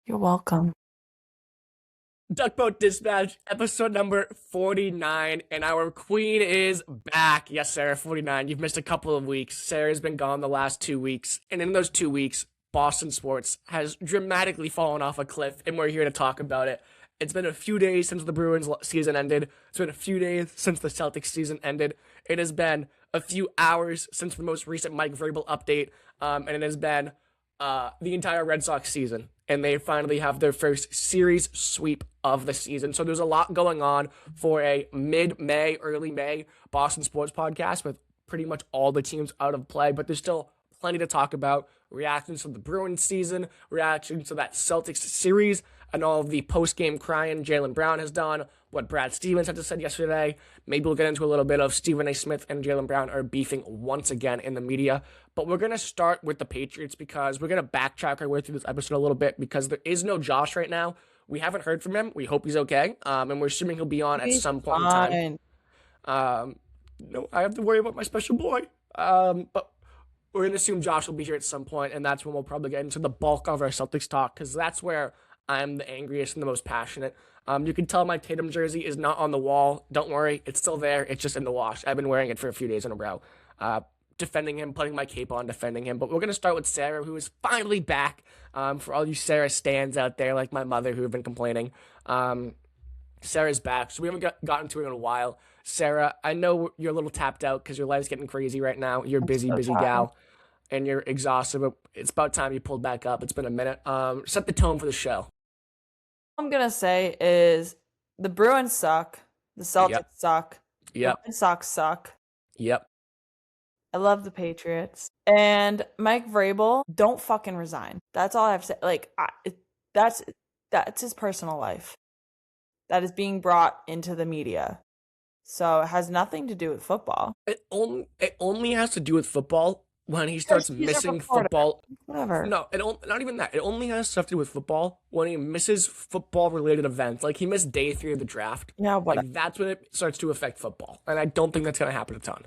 You're welcome. Duckboat Dispatch, episode number 49, and our queen is back. Yes, Sarah, 49. You've missed a couple of weeks. Sarah's been gone the last 2 weeks, and in those 2 weeks, Boston sports has dramatically fallen off a cliff, and we're here to talk about it. It's been a few days since the Bruins season ended. It's been a few days since the Celtics season ended. It has been a few hours since the most recent Mike Vrabel update, and it has been the entire Red Sox season, and they finally have their first series sweep of the season. So there's a lot going on for a mid-May, early May Boston sports podcast with pretty much all the teams out of play, but there's still plenty to talk about. Reactions to the Bruins season, reactions to that Celtics series, and all of the post-game crying Jaylen Brown has done, what Brad Stevens had to say yesterday. Maybe we'll get into a little bit of Stephen A. Smith and Jaylen Brown are beefing once again in the media. But we're going to start with the Patriots because we're going to backtrack our way through this episode a little bit because there is no Josh right now. We haven't heard from him. We hope he's okay. And we're assuming he'll be on at some point in time. No, I have to worry about my special boy. But we're going to assume Josh will be here at some point, and that's when we'll probably get into the bulk of our Celtics talk because that's where I'm the angriest and the most passionate. You can tell my Tatum jersey is not on the wall. Don't worry, it's still there. It's just in the wash. I've been wearing it for a few days in a row. Defending him, putting my cape on, defending him. But we're going to start with Sara, who is finally back. For all you Sara stans out there, like my mother, who have been complaining. Sara's back, so we haven't gotten to it in a while. Sara, I know you're a little tapped out because your life's getting crazy right now. You're a busy gal, and you're exhausted, but it's about time you pulled back up. It's been a minute. Set the tone for the show. All I'm going to say is the Bruins suck. The Celtics suck. Yep. The Red Sox suck. Yep. I love the Patriots. And Mike Vrabel, don't fucking resign. That's all I have to say. Like, that's his personal life. That is being brought into the media. So it has nothing to do with football. It only has to do with football when he starts missing football. Whatever. No, not even that. It only has stuff to do with football when he misses football-related events. Like, he missed day 3 of the draft. Yeah, whatever. Like, that's when it starts to affect football. And I don't think that's going to happen a ton.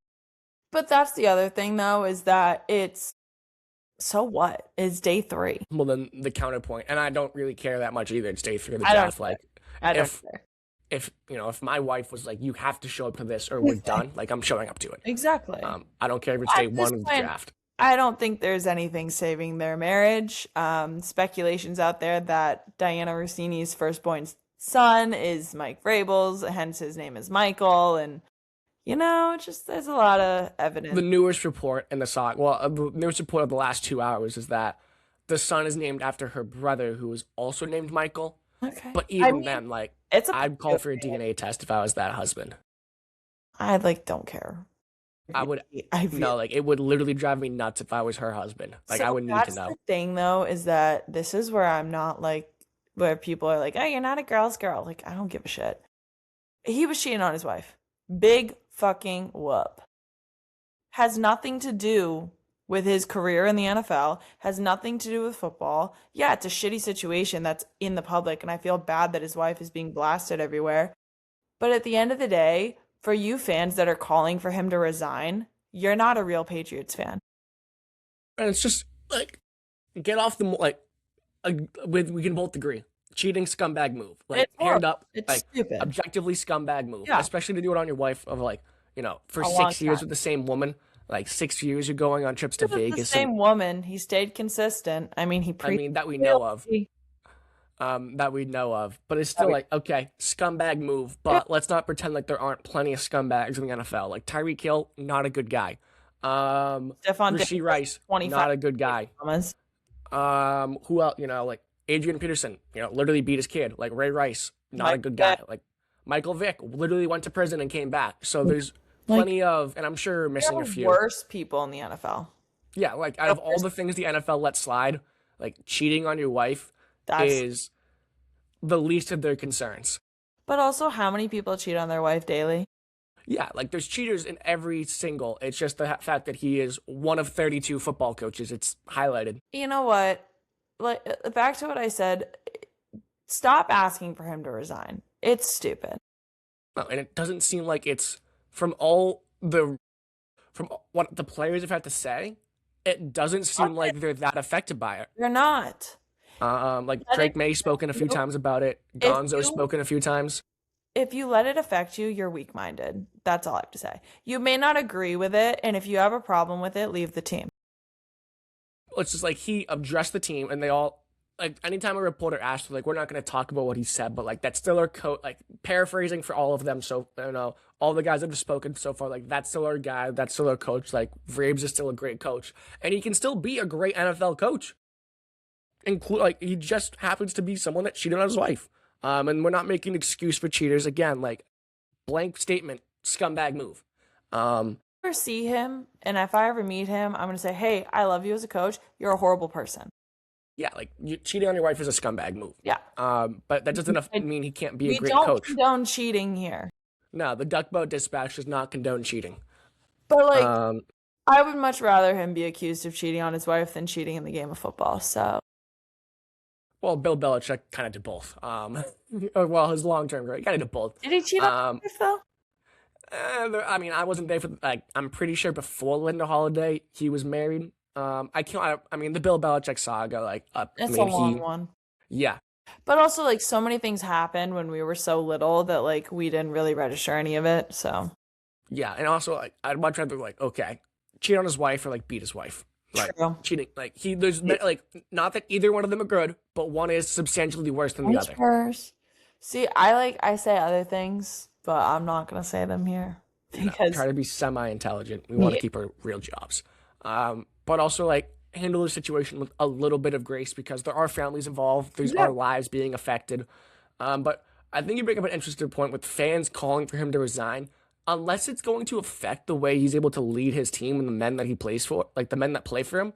But that's the other thing, though, is that it's, so what? It's day 3. Well, then the counterpoint, and I don't really care that much either. It's day 3 of the draft. Like, I don't care. If my wife was like, you have to show up to this or we're done, like, I'm showing up to it. Exactly. I don't care if it's day 1 of the draft. I don't think there's anything saving their marriage. Speculations out there that Diana Rossini's firstborn son is Mike Vrabel's, hence his name is Michael, and just there's a lot of evidence. The newest report in the the newest report of the last 2 hours is that the son is named after her brother, who is also named Michael. Okay. But even then, like, I'd call for a DNA test if I was that husband. I don't care. I would. No, like, it would literally drive me nuts if I was her husband. Like, I would need to know. The thing, though, is that this is where I'm not like, where people are like, oh, you're not a girl's girl. Like, I don't give a shit. He was cheating on his wife. Big fucking whoop. Has nothing to do with his career in the NFL, has nothing to do with football. Yeah, it's a shitty situation that's in the public, and I feel bad that his wife is being blasted everywhere. But at the end of the day, for you fans that are calling for him to resign, you're not a real Patriots fan. And it's just, like, get off the, like, we can both agree. Cheating scumbag move. Like, hand up. It's like, stupid. Objectively scumbag move. Yeah. Especially to do it on your wife of, like, for 6 years with the same woman. Like, 6 years you're going on trips to Vegas. The same woman. He stayed consistent. I mean, that we know of. That we know of. But it's still like, okay, scumbag move. But let's not pretend like there aren't plenty of scumbags in the NFL. Like, Tyreek Hill, not a good guy. Rashee Rice, not a good guy. Who else? Like, Adrian Peterson, literally beat his kid. Like, Ray Rice, not a good guy. Like, Michael Vick literally went to prison and came back. So there's plenty of, and I'm sure we're missing a few. Worse people in the NFL. Yeah, like, out of all the things the NFL lets slide, like, cheating on your wife is the least of their concerns. But also, how many people cheat on their wife daily? Yeah, like, there's cheaters in every single. It's just the fact that he is one of 32 football coaches. It's highlighted. You know what? Like, back to what I said. Stop asking for him to resign. It's stupid. No, and it doesn't seem like it's from what the players have had to say. It doesn't seem like they're that affected by it. They're not. Like Let it Drake May spoken a few you. times about it. If Gonzo's you spoken a few times. if you let it affect you, you're weak-minded. That's all I have to say. You may not agree with it, and if you have a problem with it, leave the team. It's just like he addressed the team, and they all like anytime a reporter asked, like, we're not going to talk about what he said, but like that's still our coach. Like paraphrasing for all of them, so all the guys that have spoken so far, like that's still our guy, that's still our coach. Like Vrabes is still a great coach, and he can still be a great NFL coach. Include like he just happens to be someone that cheated on his wife. And we're not making an excuse for cheaters again. Like blank statement, scumbag move. Ever see him, and if I ever meet him, I'm gonna say, "Hey, I love you as a coach. You're a horrible person." Yeah, like you, cheating on your wife is a scumbag move. Yeah. But that doesn't mean he can't be a We great don't coach. condone cheating here. No, the Duck Boat Dispatch does not condone cheating. But like, Um, I would much rather him be accused of cheating on his wife than cheating in the game of football. So, well, Bill Belichick kind of did both. Well, his long-term career, kind of did both. did he cheat on his wife though? I mean, I wasn't there for like. I'm pretty sure before Linda Holiday, he was married. I can't. I mean, the Bill Belichick saga, like, I It's mean, a long one. yeah, But also, like, so many things happened when we were so little that like we didn't really register any of it. So, yeah, and also, like, I'd much rather like, okay, cheat on his wife or like beat his wife. Like true. cheating, like there's like not that either one of them are good, but one is substantially worse than the Vice other. versa. See, I say other things, but I'm not gonna say them here No, because try to be semi-intelligent. We want to yeah, keep our real jobs, but also like handle the situation with a little bit of grace because there are families involved. There's yeah. our lives being affected. But I think you bring up an interesting point with fans calling for him to resign. Unless it's going to affect the way he's able to lead his team and the men that he plays for, like the men that play for him,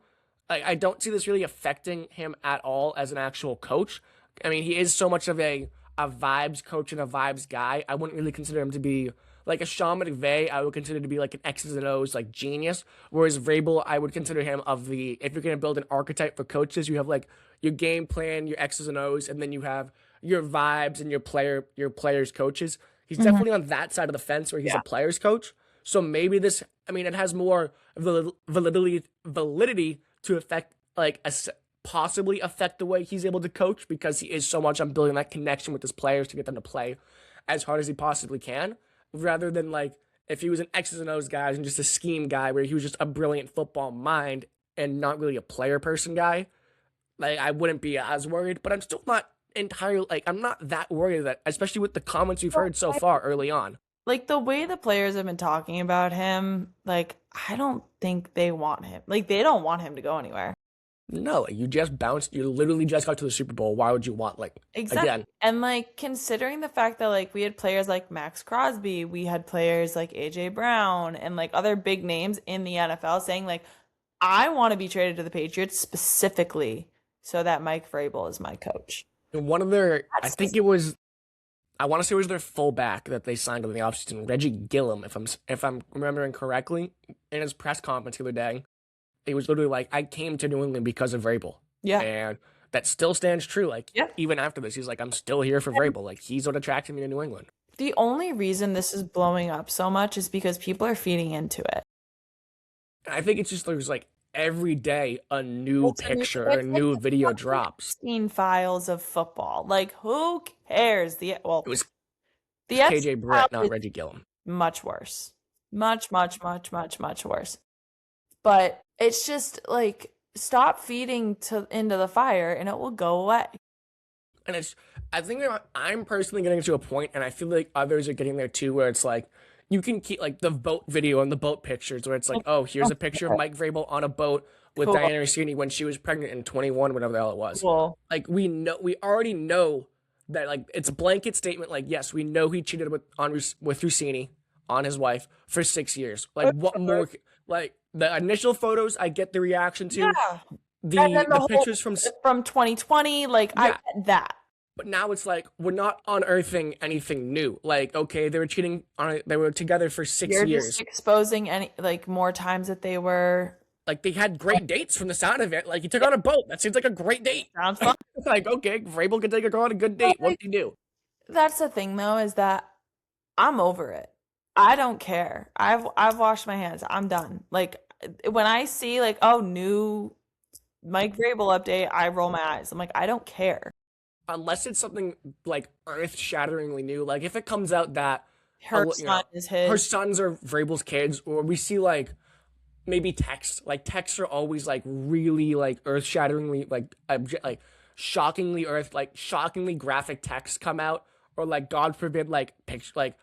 I don't see this really affecting him at all as an actual coach. I mean, he is so much of a vibes coach and a vibes guy. I wouldn't really consider him to be like a Sean McVay. I would consider to be like an X's and O's like genius. Whereas Vrabel, I would consider him of the if you're gonna build an archetype for coaches, you have like your game plan, your X's and O's, and then you have your vibes and your players coaches. He's Mhm. definitely on that side of the fence where he's Yeah. a players coach. So maybe this, I mean, it has more validity to affect like possibly affect the way he's able to coach because he is so much on building that connection with his players to get them to play as hard as he possibly can, rather than like if he was an X's and O's guy and just a scheme guy where he was just a brilliant football mind and not really a player person guy. Like I wouldn't be as worried, but I'm still not entirely like I'm not that worried that, especially with the comments we've heard so far early on. Like the way the players have been talking about him, like I don't think they want him. Like they don't want him to go anywhere. No, like, you just bounced. You literally just got to the Super Bowl. Why would you want like Exactly. again? And like considering the fact that like we had players like Max Crosby, we had players like AJ Brown and like other big names in the NFL saying like I want to be traded to the Patriots specifically so that Mike Vrabel is my coach. And one of their, I That's think it was, I want to say it was their fullback that they signed in the offseason, Reggie Gillum, if I'm remembering correctly, in his press conference the other day. He was literally like, I came to New England because of Vrabel. Yeah. And that still stands true. Like, Yeah. even after this, he's like, I'm still here for Vrabel. Like, he's what attracted me to New England. The only reason this is blowing up so much is because people are feeding into it. And I think it's just there's like every day a new It's a new- picture, a it's like new the video fucking drops. Epstein files of football. Like who cares? It was The KJ Epstein Britt, file not is Reggie Gillum. much worse. Much, much, much, much, much worse. But it's just like stop feeding into the fire and it will go away. And I think that I'm personally getting to a point, and I feel like others are getting there too, where it's like, you can keep like the boat video and the boat pictures where it's like, oh, here's a picture of Mike Vrabel on a boat with Cool. Diana Rossini when she was pregnant in 21, whatever the hell it was. Cool. Like we already know that like it's a blanket statement. Like, yes, we know he cheated with Rossini on his wife for 6 years. Like what more, like the initial photos, I get the reaction to. Yeah. And then The whole pictures from 2020, like I Yeah. get that. But now it's like we're not unearthing anything new. Like, okay, they were cheating on they were together for 6 You're years. just exposing any like more times that they were. Like they had great dates from the sound of it. Like he took on a boat. That seems like a great date. Sounds fun. Like, okay, Vrabel could take a girl on a good date. What did he do? That's the thing though, is that I'm over it. I don't care. I've washed my hands. I'm done. Like when I see like, oh, new Mike Vrabel update, I roll my eyes. I'm like, I don't care. Unless it's something like earth-shatteringly new, like if it comes out that Her you son know is her his. sons are Vrabel's kids, or we see like maybe texts. Like texts are always like really like earth-shatteringly like shockingly shockingly graphic texts come out, or like God forbid like picture like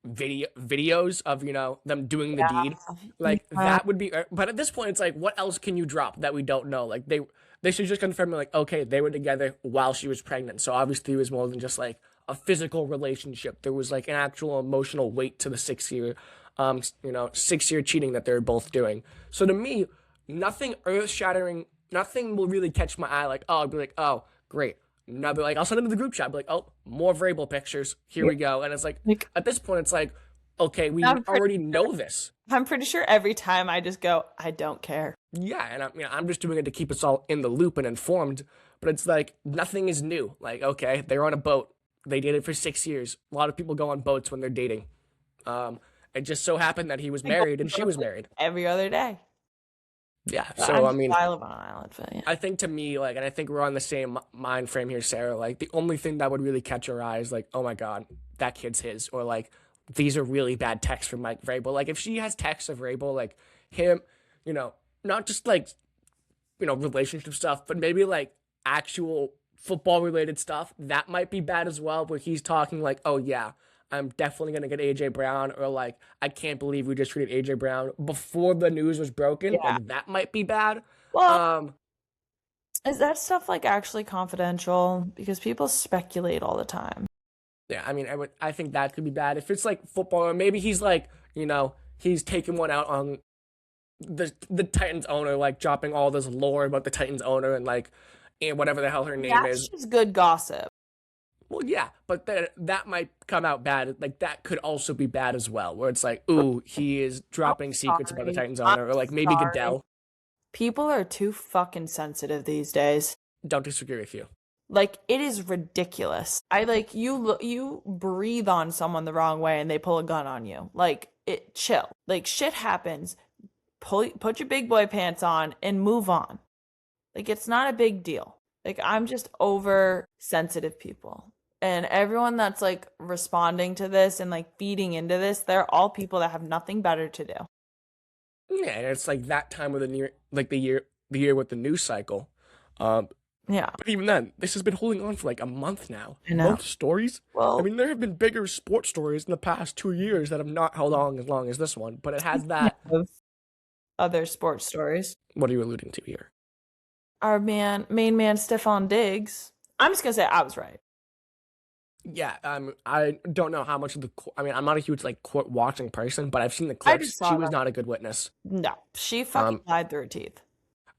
videos of them doing the deed. Like Yeah. that would be. But at this point, it's like, what else can you drop that we don't know? Like they should just confirm like, okay, they were together while she was pregnant. So obviously it was more than just like a physical relationship. There was like an actual emotional weight to the 6 year, 6 year cheating that they're both doing. So to me, nothing earth shattering, nothing will really catch my eye. Like, oh, I'd be like, oh, great. And I'll be like, I'll send it to the group chat. I'll be like, oh, more Vrabel pictures. Here we go. And it's like, Like, at this point, it's like, okay, we I'm pretty already know this. I'm pretty sure every time I just go, I don't care. Yeah, and I'm just doing it to keep us all in the loop and informed. But it's like nothing is new. Like, okay, they're on a boat. They did it for 6 years. A lot of people go on boats when they're dating. It just so happened that he was I go married and she was married. every other day. Yeah, I'm so I just, mean, I live on an island, but yeah. I think to me, like, and I think we're on the same mind frame here, Sarah. Like, the only thing that would really catch your eye is like, oh my god, that kid's his, or like, these are really bad texts from Mike Vrabel. Like, if she has texts of Vrabel, like him, not just like relationship stuff, but maybe like actual football related stuff, that might be bad as well. Where he's talking like, oh yeah, I'm definitely gonna get AJ Brown, or like, I can't believe we just traded AJ Brown before the news was broken. Yeah. Like that might be bad. Well, Um, is that stuff like actually confidential? Because people speculate all the time. Yeah, I mean, I think that could be bad if it's like football, or maybe he's like, he's taking one out on the Titans owner, like dropping all this lore about the Titans owner and like, and whatever the hell her name That's is. just good gossip. Well, yeah, but that might come out bad. Like that could also be bad as well, where it's like, ooh, he is dropping secrets about the Sorry. Titans I'm owner, or like maybe sorry. Goodell. People are too fucking sensitive these days. Don't disagree with you. Like, it is ridiculous. I like you breathe on someone the wrong way and they pull a gun on you. Like, it chill. Like, shit happens. Put your big boy pants on and move on. Like, it's not a big deal. Like, I'm just over sensitive people. And everyone that's like responding to this and like feeding into this, they're all people that have nothing better to do. Yeah, and it's like that time of the year, like the year with the news cycle. Yeah. But even then, this has been holding on for like a month now. I know. Both stories. Well, I mean, there have been bigger sports stories in the past 2 years that have not held on as long as this one, but it has that. of other sports stories. What are you alluding to here? Our main man, Stephon Diggs. I'm just gonna say I was right. Yeah, I don't know how much of I mean, I'm not a huge like court watching person, but I've seen the I clips. just saw She was that. not a good witness. No, she fucking lied through her teeth.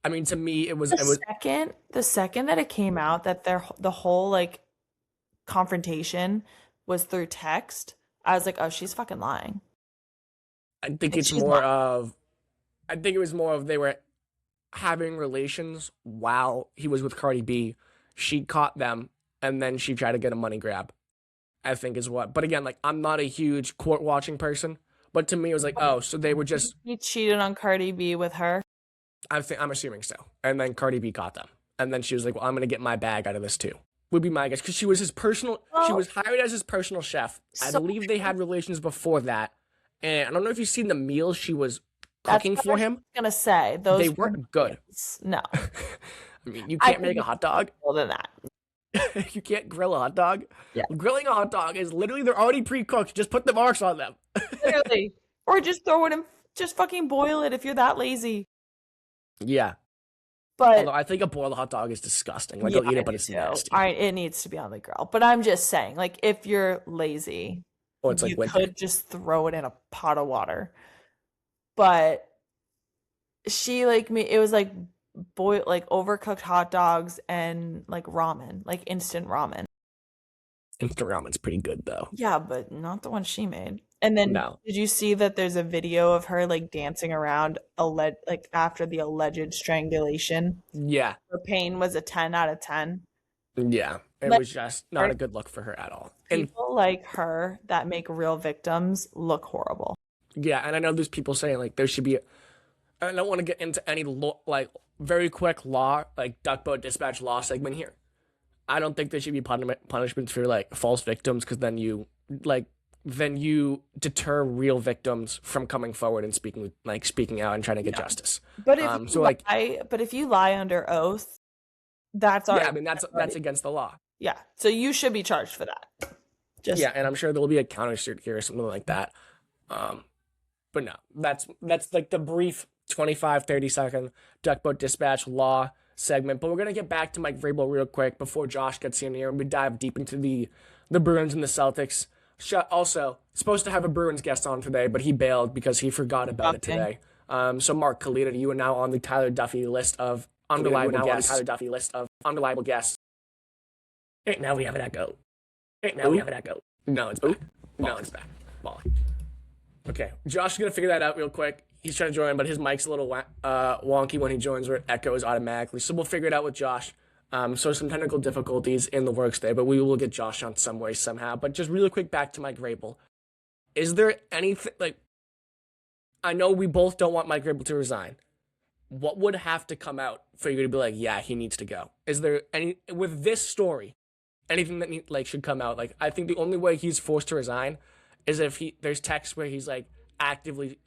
I mean, to me, it was The second that it came out that the whole like confrontation was through text, I was like, oh, she's fucking lying. I think Like, it's she's more lying. of, I think it was more of they were having relations while he was with Cardi B. She caught them, and then she tried to get a money grab. I think is what. But again, like I'm not a huge court watching person, but to me it was like, oh, so they were just. He cheated on Cardi B with her. I'm assuming so. And then Cardi B caught them, and then she was like, well, I'm gonna get my bag out of this too. Would be my guess because she was his personal. She Well, was hired as his personal chef. I so believe they had relations before that, and I don't know if you've seen the meals she was that's cooking what for I was him. gonna say. Those They were weren't good. no. I mean, you I can't make a think hot dog. more than that. You can't grill a hot dog. Yeah. Grilling a hot dog is literally they're already pre-cooked. Just put the marks on them. Literally. Or just throw it in, just fucking boil it if you're that lazy. Yeah. But Although I think a boiled hot dog is disgusting. Like yeah, I'll eat I it, but do it's too. nasty. It needs to be on the grill. But I'm just saying, like, if you're lazy, Or it's like you winter. could just throw it in a pot of water. But she like me, it was like like overcooked hot dogs and like ramen, like instant ramen. Instant ramen's pretty good though. Yeah, but not the one she made. And then No. did you see that there's a video of her like dancing around like after the alleged strangulation? Yeah. Her pain was a 10 out of 10. Yeah. It Like was just not a good look for her at all. And people like her that make real victims look horrible. yeah, and I know there's people saying like there should be I don't want to get into any very quick law, like duck boat dispatch law segment here. I don't think there should be punishments for like false victims, because then you deter real victims from coming forward and speaking out and trying to get justice. But if you lie under oath, that's yeah, I mean that's against the law. Yeah, so you should be charged for that. And I'm sure there will be a countersuit here or something like that. But no, that's like the brief 25-30 second duck boat dispatch law segment. But we're gonna get back to Mike Vrabel real quick before Josh gets in here, and we dive deep into the Bruins and the Celtics. Also, supposed to have a Bruins guest on today, but he bailed because he forgot about it today. So Mark Kalita, you are now on the Tyler Duffy list of unreliable guests. Right now we have an echo. No, it's back. No, it's back. Ball. Okay, Josh is gonna figure that out real quick. He's trying to join, but his mic's a little wonky when he joins, where it echoes automatically. So we'll figure it out with Josh. So some technical difficulties in the works there, but we will get Josh on some way somehow. But just really quick, back to Mike Vrabel. Is there anything, I know we both don't want Mike Vrabel to resign. What would have to come out for you to be like, yeah, he needs to go? Is there with this story, anything that should come out? I think the only way he's forced to resign is if there's texts where he's actively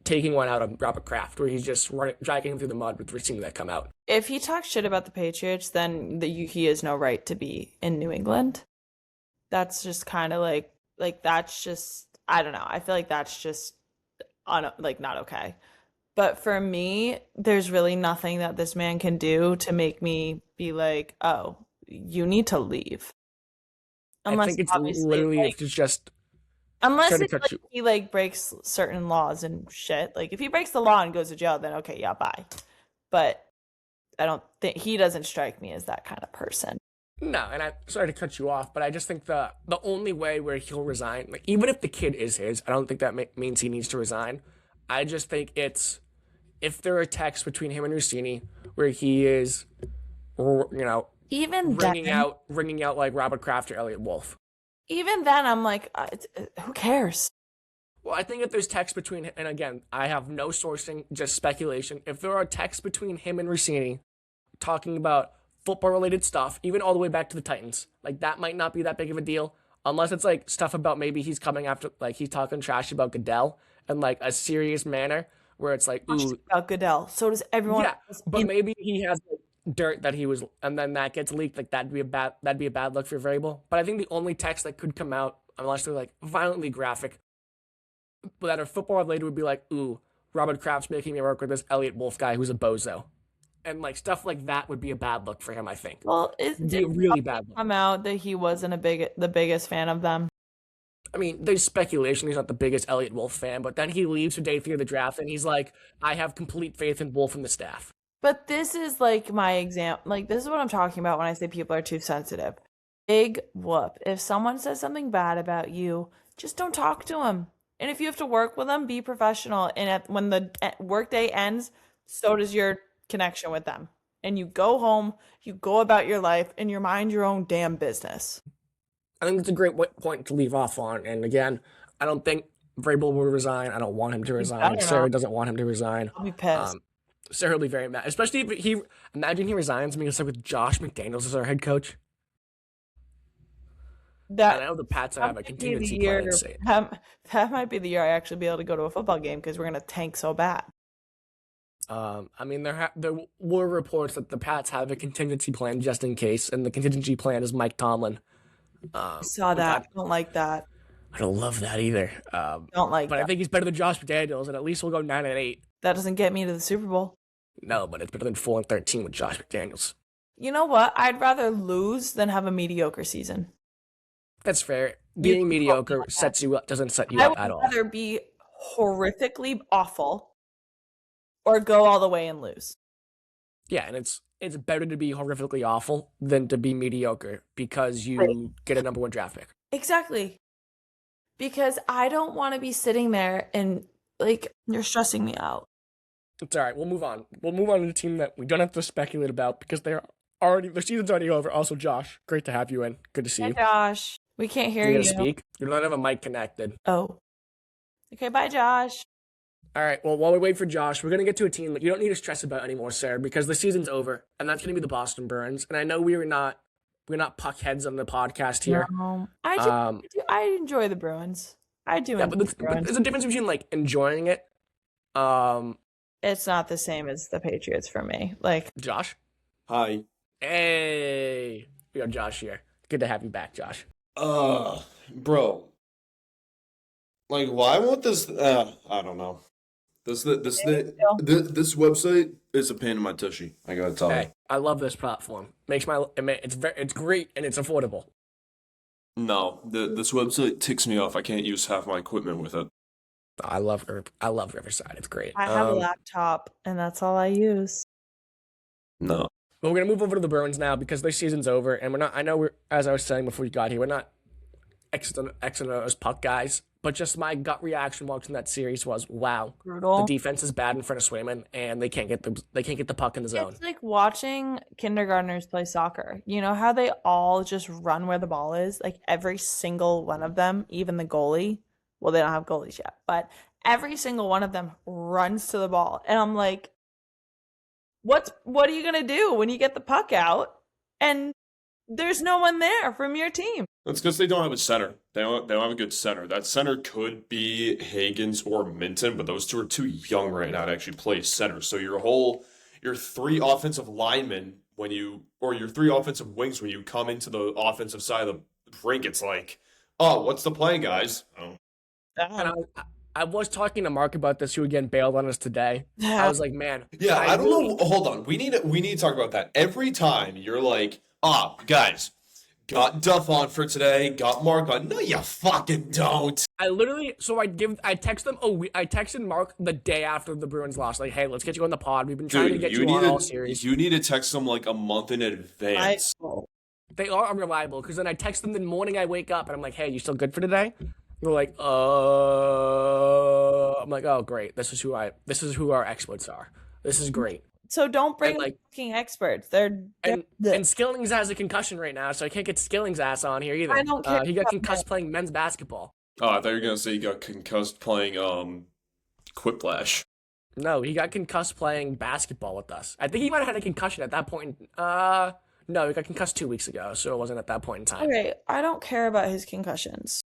taking one out of Robert Kraft, where he's just dragging him through the mud with receiving that come out. If he talks shit about the Patriots, then he has no right to be in New England. That's just kind of that's just, I don't know. I feel like that's just not okay. But for me, there's really nothing that this man can do to make me be like, oh, you need to leave. Unless, I think it's literally just... Unless he breaks certain laws and shit. If he breaks the law and goes to jail, then okay, yeah, bye. But I don't think he doesn't strike me as that kind of person. No, and I'm sorry to cut you off, but I just think the only way where he'll resign, even if the kid is his, I don't think that means he needs to resign. I just think it's if there are texts between him and Rossini where he is, even ringing out like Robert Kraft or Elliot Wolf. Even then, I'm like, who cares? Well, I think if there's text between, and again, I have no sourcing, just speculation. If there are texts between him and Rossini talking about football-related stuff, even all the way back to the Titans, that might not be that big of a deal, unless it's stuff about maybe he's coming after, he's talking trash about Goodell in a serious manner, where it's ooh, about Goodell. So does everyone. Yeah, but maybe he has dirt that he was, and then that gets leaked. That'd be a bad look for Vrabel. But I think the only text that could come out, unless they're violently graphic, that are football related, would be ooh, Robert Kraft's making me work with this Elliot Wolf guy who's a bozo, and stuff like that would be a bad look for him. I think. Well, it'd be a really bad look. Come out that he wasn't the biggest fan of them. I mean, there's speculation he's not the biggest Elliot Wolf fan, but then he leaves for day 3 of the draft, and he's like, I have complete faith in Wolf and the staff. But this is my example. This is what I'm talking about when I say people are too sensitive. Big whoop. If someone says something bad about you, just don't talk to them. And if you have to work with them, be professional. And when the workday ends, so does your connection with them. And you go home, you go about your life, and you mind your own damn business. I think it's a great point to leave off on. And again, I don't think Vrabel will resign. I don't want him to resign. Sara doesn't want him to resign. I'll be pissed. Sara will be very mad, especially if imagine he resigns and we get with Josh McDaniels as our head coach. I know the Pats have a contingency plan. That might be the year I actually be able to go to a football game because we're going to tank so bad. I mean, there were reports that the Pats have a contingency plan just in case, and the contingency plan is Mike Tomlin. I saw that. I don't like that. I don't love that either. Don't like but that. I think he's better than Josh McDaniels, and at least we'll go 9-8. That doesn't get me to the Super Bowl. No, but it's better than 4-13 with Josh McDaniels. You know what? I'd rather lose than have a mediocre season. That's fair. Being mediocre sets you up, doesn't set you up at all. I would rather be horrifically awful or go all the way and lose. Yeah, and it's better to be horrifically awful than to be mediocre because you get a number 1 draft pick. Exactly. Because I don't want to be sitting there and you're stressing me out. It's all right. We'll move on. We'll move on to the team that we don't have to speculate about because their season's already over. Also, Josh, great to have you in. Good to see you. Josh, we can't hear you. You're gonna speak? You don't have a mic connected. Oh. Okay, bye, Josh. All right. Well, while we wait for Josh, we're gonna get to a team that you don't need to stress about anymore, Sarah, because the season's over, and that's gonna be the Boston Bruins. And I know we're not puck heads on the podcast here. No, Um, I enjoy the Bruins. I do yeah, enjoy the but Bruins. there's a difference between like enjoying it. It's not the same as the Patriots for me. Like, Josh. Hi. Hey, we got Josh here. Good to have you back, Josh. Bro. Like, why won't this? I don't know. This website is a pain in my tushy. I gotta tell you. Hey, I love this platform. It's great and it's affordable. No, this website ticks me off. I can't use half my equipment with it. I love Riverside. It's great. I have a laptop, and that's all I use. No. But we're gonna move over to the Bruins now because their season's over, and we're not. I know we're, as I was saying before you got here, we're not X and O's puck guys. But just my gut reaction watching that series was, wow, Brutal. the defense is bad in front of Swayman, and they can't get the puck in the zone. It's like watching kindergartners play soccer. You know how they all just run where the ball is? Like every single one of them, even the goalie. Well, they don't have goalies yet, but every single one of them runs to the ball. And I'm like, what are you going to do when you get the puck out and there's no one there from your team? That's because they don't have a center. They don't have a good center. That center could be Hagens or Minton, but those two are too young right now to actually play center. So your three offensive linemen your three offensive wings when you come into the offensive side of the rink, it's like, oh, what's the play, guys? Oh. And I was talking to Mark about this, who again bailed on us today. I was like, man. Yeah, I don't know. Hold on. We need to talk about that. Every time you're like, guys, got Duff on for today, got Mark on. No, you fucking don't. I texted Mark the day after the Bruins lost. Like, hey, let's get you on the pod. We've been trying to get you on all series. You need to text them like a month in advance. They are unreliable because then I text them the morning I wake up and I'm like, hey, you still good for today? They're like, I'm like, oh great, this is who our experts are. This is great. So don't bring fucking experts. And Skilling's has a concussion right now, so I can't get Skilling's ass on here either. I don't care. He got concussed playing men's basketball. Oh, I thought you were gonna say he got concussed playing Quiplash. No, he got concussed playing basketball with us. I think he might have had a concussion at that point. No, he got concussed 2 weeks ago, so it wasn't at that point in time. Okay, I don't care about his concussions.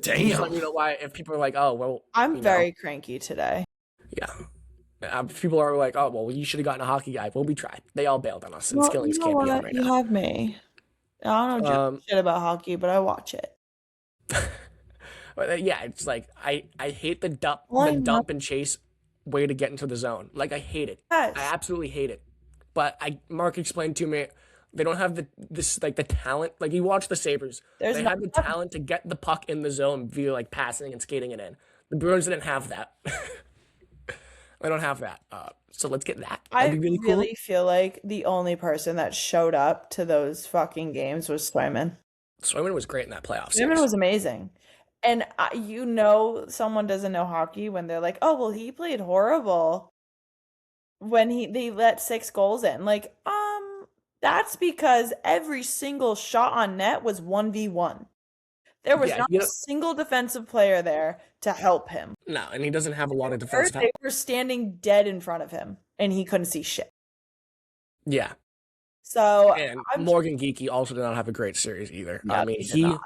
Damn. Just let me know why. If people are like, oh well, I'm very cranky today. Yeah. People are like, oh well, you should have gotten a hockey guy. Well, we tried. They all bailed on us, and Skillings can't be on right now. You have me. I don't know shit about hockey, but I watch it. Yeah, it's like I hate the dump and chase way to get into the zone. Like I hate it. Yes. I absolutely hate it. But Mark explained to me they don't have the talent. Like you watch the Sabres, they have the talent to get the puck in the zone via like passing and skating it in. The Bruins didn't have that. They don't have that. So let's get that. That'd be really cool. Feel like the only person that showed up to those fucking games was Swayman. Swayman was great in that playoff series. Swayman was amazing. And someone doesn't know hockey when they're like, oh, well, he played horrible when they let 6 goals in. Like, that's because every single shot on net was 1v1. There was not a single defensive player there to help him. No, and he doesn't have a lot of defensive help. They were standing dead in front of him, and he couldn't see shit. Yeah. So and Morgan Geekie also did not have a great series either. No, I mean, it's Pasta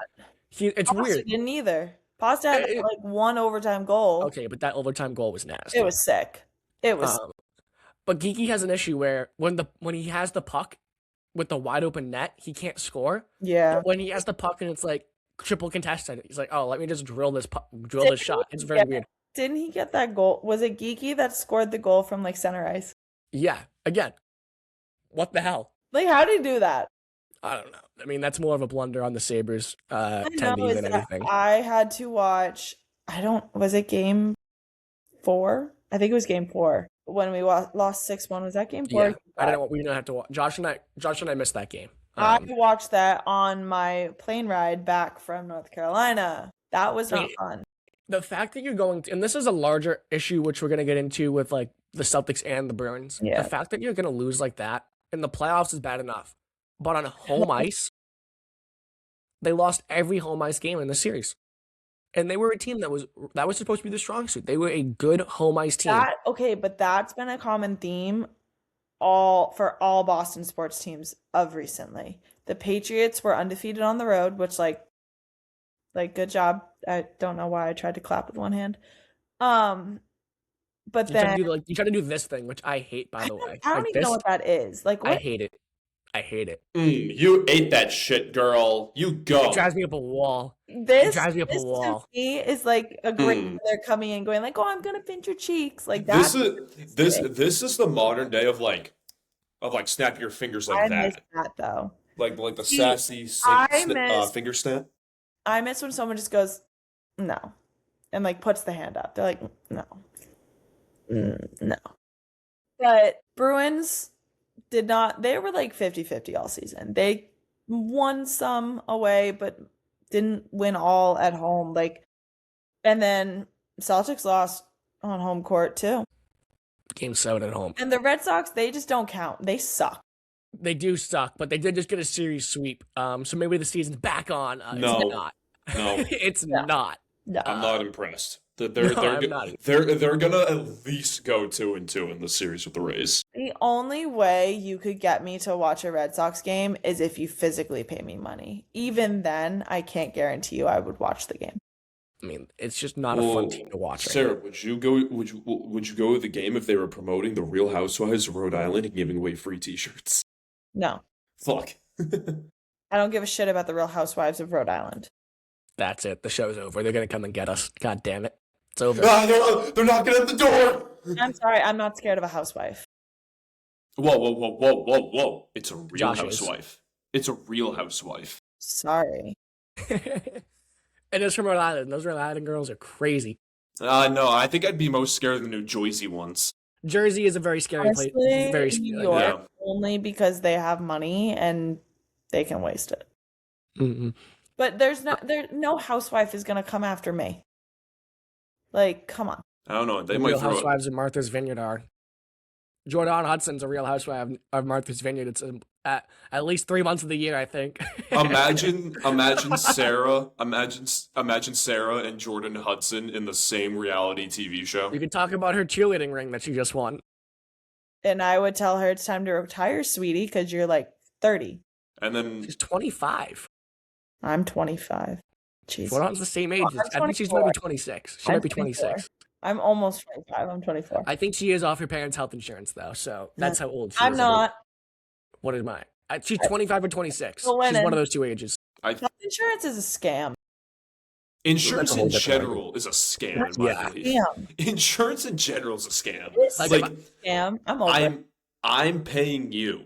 weird. Didn't either. Pasta had like one overtime goal. Okay, but that overtime goal was nasty. It was sick. It was. But Geekie has an issue where when he has the puck with the wide open net, he can't score. Yeah. But when he has the puck and it's like triple contested, he's like, oh, let me just drill this shot. It's very weird. Didn't he get that goal? Was it Geekie that scored the goal from like center ice? Yeah. Again, what the hell? Like, how did he do that? I don't know. I mean, that's more of a blunder on the Sabres attendee than anything. I had to watch. Was it game 4? I think it was game 4 when we lost 6-1. Was that game 4? Yeah. I don't know what we didn't have to watch. Josh and I missed that game. I watched that on my plane ride back from North Carolina. That was not fun. The fact that you're going to, and this is a larger issue, which we're going to get into with like the Celtics and the Bruins. Yeah. The fact that you're going to lose like that in the playoffs is bad enough. But on home ice, they lost every home ice game in the series. And they were a team that was supposed to be the strong suit. They were a good home ice team. But that's been a common theme for all Boston sports teams of recently. The Patriots were undefeated on the road, which like good job. I don't know why I tried to clap with one hand. But then you try to do this thing, which I hate, by the way. I don't even know what that is. Like, what? I hate it. You ate that shit, girl. You go. It drives me up a wall. This to me is like a great they're coming in going like, oh, I'm gonna pinch your cheeks. Like that. This is the modern day of snap your fingers like that. I miss that though. Like the sassy finger snap. I miss when someone just goes, no. And like puts the hand up. They're like, no. No. But Bruins did not, they were like 50-50 all season. They won some away, but didn't win all at home. And then Celtics lost on home court too. Game 7 at home. And the Red Sox, they just don't count. They suck. They do suck, but they did just get a series sweep. So maybe the season's back on. No. It's not. No. It's not. No. I'm not impressed. They're gonna at least go 2-2 in the series with the Rays. The only way you could get me to watch a Red Sox game is if you physically pay me money. Even then, I can't guarantee you I would watch the game. I mean, it's just not a fun team to watch. Sarah, would you go to the game if they were promoting the Real Housewives of Rhode Island and giving away free T-shirts? No. Fuck. I don't give a shit about the Real Housewives of Rhode Island. That's it. The show's over. They're gonna come and get us. God damn it. It's over. They're knocking at the door. I'm sorry. I'm not scared of a housewife. Whoa. It's a real housewife. It's a real housewife. Sorry. It is from Rhode Island. Those Rhode Island girls are crazy. No, I think I'd be most scared of the New Jersey ones. Jersey is a very scary Honestly, place. Very scary. New York, only because they have money and they can waste it. Mm-hmm. But no housewife is gonna come after me. Like, come on. I don't know. They the might Real throw Housewives of Martha's Vineyard are. Jordan Hudson's a Real Housewife of Martha's Vineyard. It's at least 3 months of the year, I think. Imagine Sarah. Imagine Sarah and Jordan Hudson in the same reality TV show. You can talk about her cheerleading ring that she just won. And I would tell her it's time to retire, sweetie, because you're like 30. And then she's 25. I'm 25. Jeez. Jordan's the same age. I think she's maybe 26. She might be 26. I'm almost 25. I'm 24. I think she is off her parents' health insurance, though, so that's how old she is. I'm not. What is mine? She's 25 or 26. She's one of those two ages. Health insurance is a scam. Insurance in general is a scam, in my belief. Insurance in general is a scam. It's like a scam. I'm over I'm paying you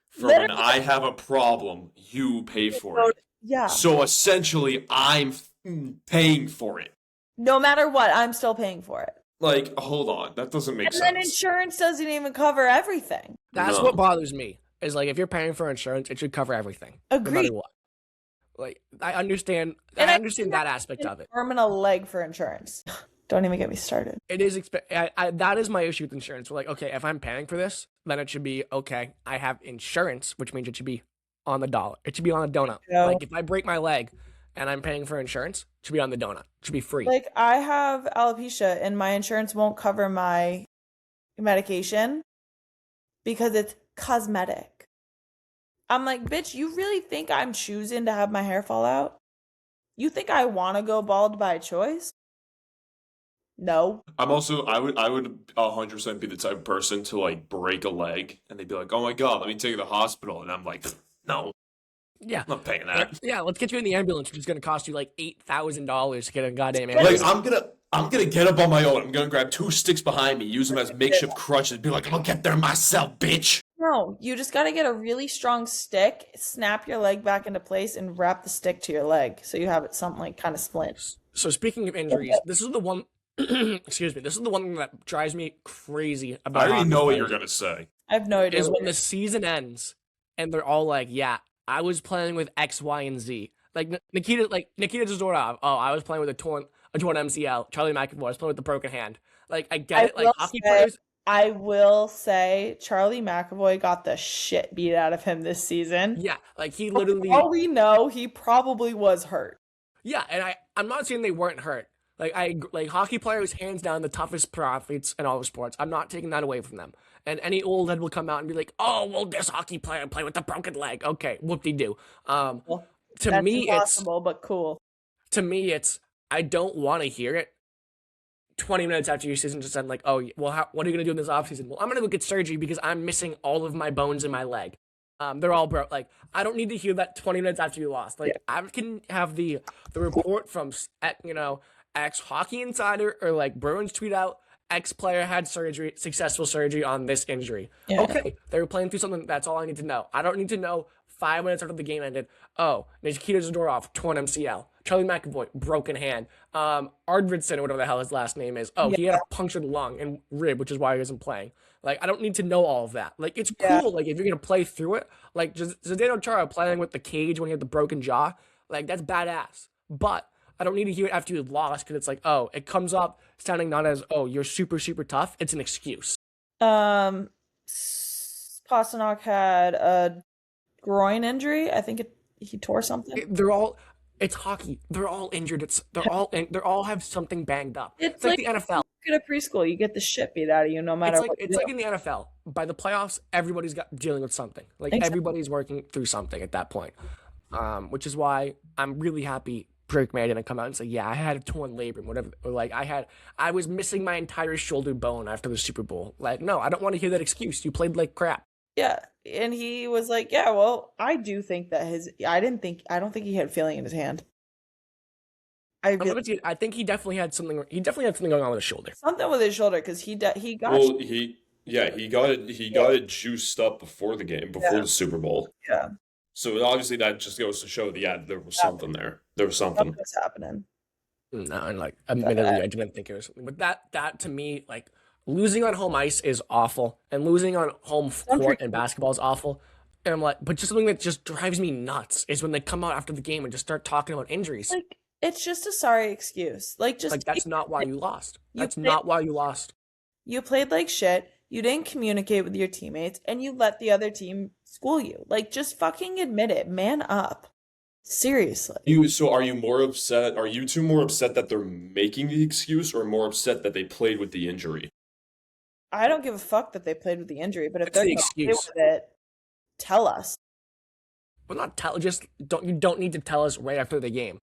for when I have a problem, you pay for it. Yeah. So essentially, I'm paying for it. No matter what, I'm still paying for it. Like, hold on. That doesn't make sense. And then insurance doesn't even cover everything. That's what bothers me. Is like, if you're paying for insurance, it should cover everything. Agreed. No matter what. Like, I understand that aspect of it. Arm and a leg for insurance. Don't even get me started. It is that is my issue with insurance. We're like, okay, if I'm paying for this, then it should be okay. I have insurance, which means it should be on the dollar. It should be on a donut. No. Like, if I break my leg and I'm paying for insurance, it should be on the donut. It should be free. Like, I have alopecia and my insurance won't cover my medication because it's cosmetic. I'm like, bitch, you really think I'm choosing to have my hair fall out? You think I want to go bald by choice? No. I'm also, I would 100% be the type of person to like break a leg and they'd be like, oh my God, let me take you to the hospital. And I'm like, no. Yeah. I'm not paying that. Yeah, let's get you in the ambulance, which is going to cost you like $8,000 to get a goddamn ambulance. Like, I'm gonna get up on my own. I'm gonna grab 2 sticks behind me, use them as makeshift crutches, be like, I'll get there myself, bitch. No, you just got to get a really strong stick, snap your leg back into place, and wrap the stick to your leg so you have it something like kind of splint. So speaking of injuries, this is the one. Excuse me. This is the one thing that drives me crazy about. I already know what you're gonna say. I have no idea. Is when the season ends and they're all like, "Yeah, I was playing with X, Y, and Z." Like Nikita Zadorov. Oh, I was playing with a torn MCL. Charlie McAvoy was playing with the broken hand. Like, I get it. Like, hockey players. I will say Charlie McAvoy got the shit beat out of him this season. Yeah, like he literally. For all we know, he probably was hurt. Yeah, and I'm not saying they weren't hurt. Like hockey players, hands down, the toughest pro athletes in all of sports. I'm not taking that away from them. And any old head will come out and be like, "Oh, well, this hockey player play with a broken leg." Okay, whoop-de-doo. Well, To that's me, impossible, but cool. it's I don't want to hear it 20 minutes after your season just said like, "Oh, well, what are you going to do in this offseason?" Well, I'm going to go get surgery because I'm missing all of my bones in my leg. They're all broke. Like, I don't need to hear that 20 minutes after you lost. Like, I can have the report from, X Hockey Insider or like Bruins tweet out, X player had successful surgery on this injury. Yeah. Okay, they were playing through something. That's all I need to know. I don't need to know 5 minutes after the game ended. Oh, Nikita Zadorov, torn MCL. Charlie McAvoy, broken hand. Ardvidson, or whatever the hell his last name is. Oh, he had a punctured lung and rib, which is why he wasn't playing. Like, I don't need to know all of that. Like, it's cool. Like, if you're going to play through it, like, Zdeno Chara playing with the cage when he had the broken jaw, like, that's badass. But I don't need to hear it after you lost because it's like, oh, it comes up sounding not as, oh, you're super, super tough. It's an excuse. Pasternak had a groin injury. I think he tore something. It's hockey. They're all injured. They all have something banged up. It's like the NFL. You get a preschool, you get the shit beat out of you no matter what. It's like in the NFL. By the playoffs, everybody's dealing with something. Like everybody's working through something at that point. Which is why I'm really happy Drake May didn't come out and say, yeah, I had a torn labrum, whatever. Or like I was missing my entire shoulder bone after the Super Bowl. Like, no, I don't want to hear that excuse. You played like crap. Yeah, and he was like, yeah, well, I do think that I don't think he had feeling in his hand. I think he definitely had something. He definitely had something going on with his shoulder. Something with his shoulder because he got. Well, he got it juiced up before the game, before the Super Bowl. Yeah. So obviously that just goes to show that there was something there. There was something. What's happening? No, and like admittedly, I didn't think it was something. But that to me, like losing on home ice is awful, and losing on home court in basketball is awful. And I'm like, but just something that just drives me nuts is when they come out after the game and just start talking about injuries. Like, it's just a sorry excuse. Like that's not why you lost. That's not why you lost. You played like shit. You didn't communicate with your teammates, and you let the other team school you. Like, just fucking admit it. Man up. Seriously. So are you more upset? Are you two more upset that they're making the excuse, or more upset that they played with the injury? I don't give a fuck that they played with the injury, but if they're the going to play excuse. with it, tell us. Well, not tell. You don't need to tell us right after the game.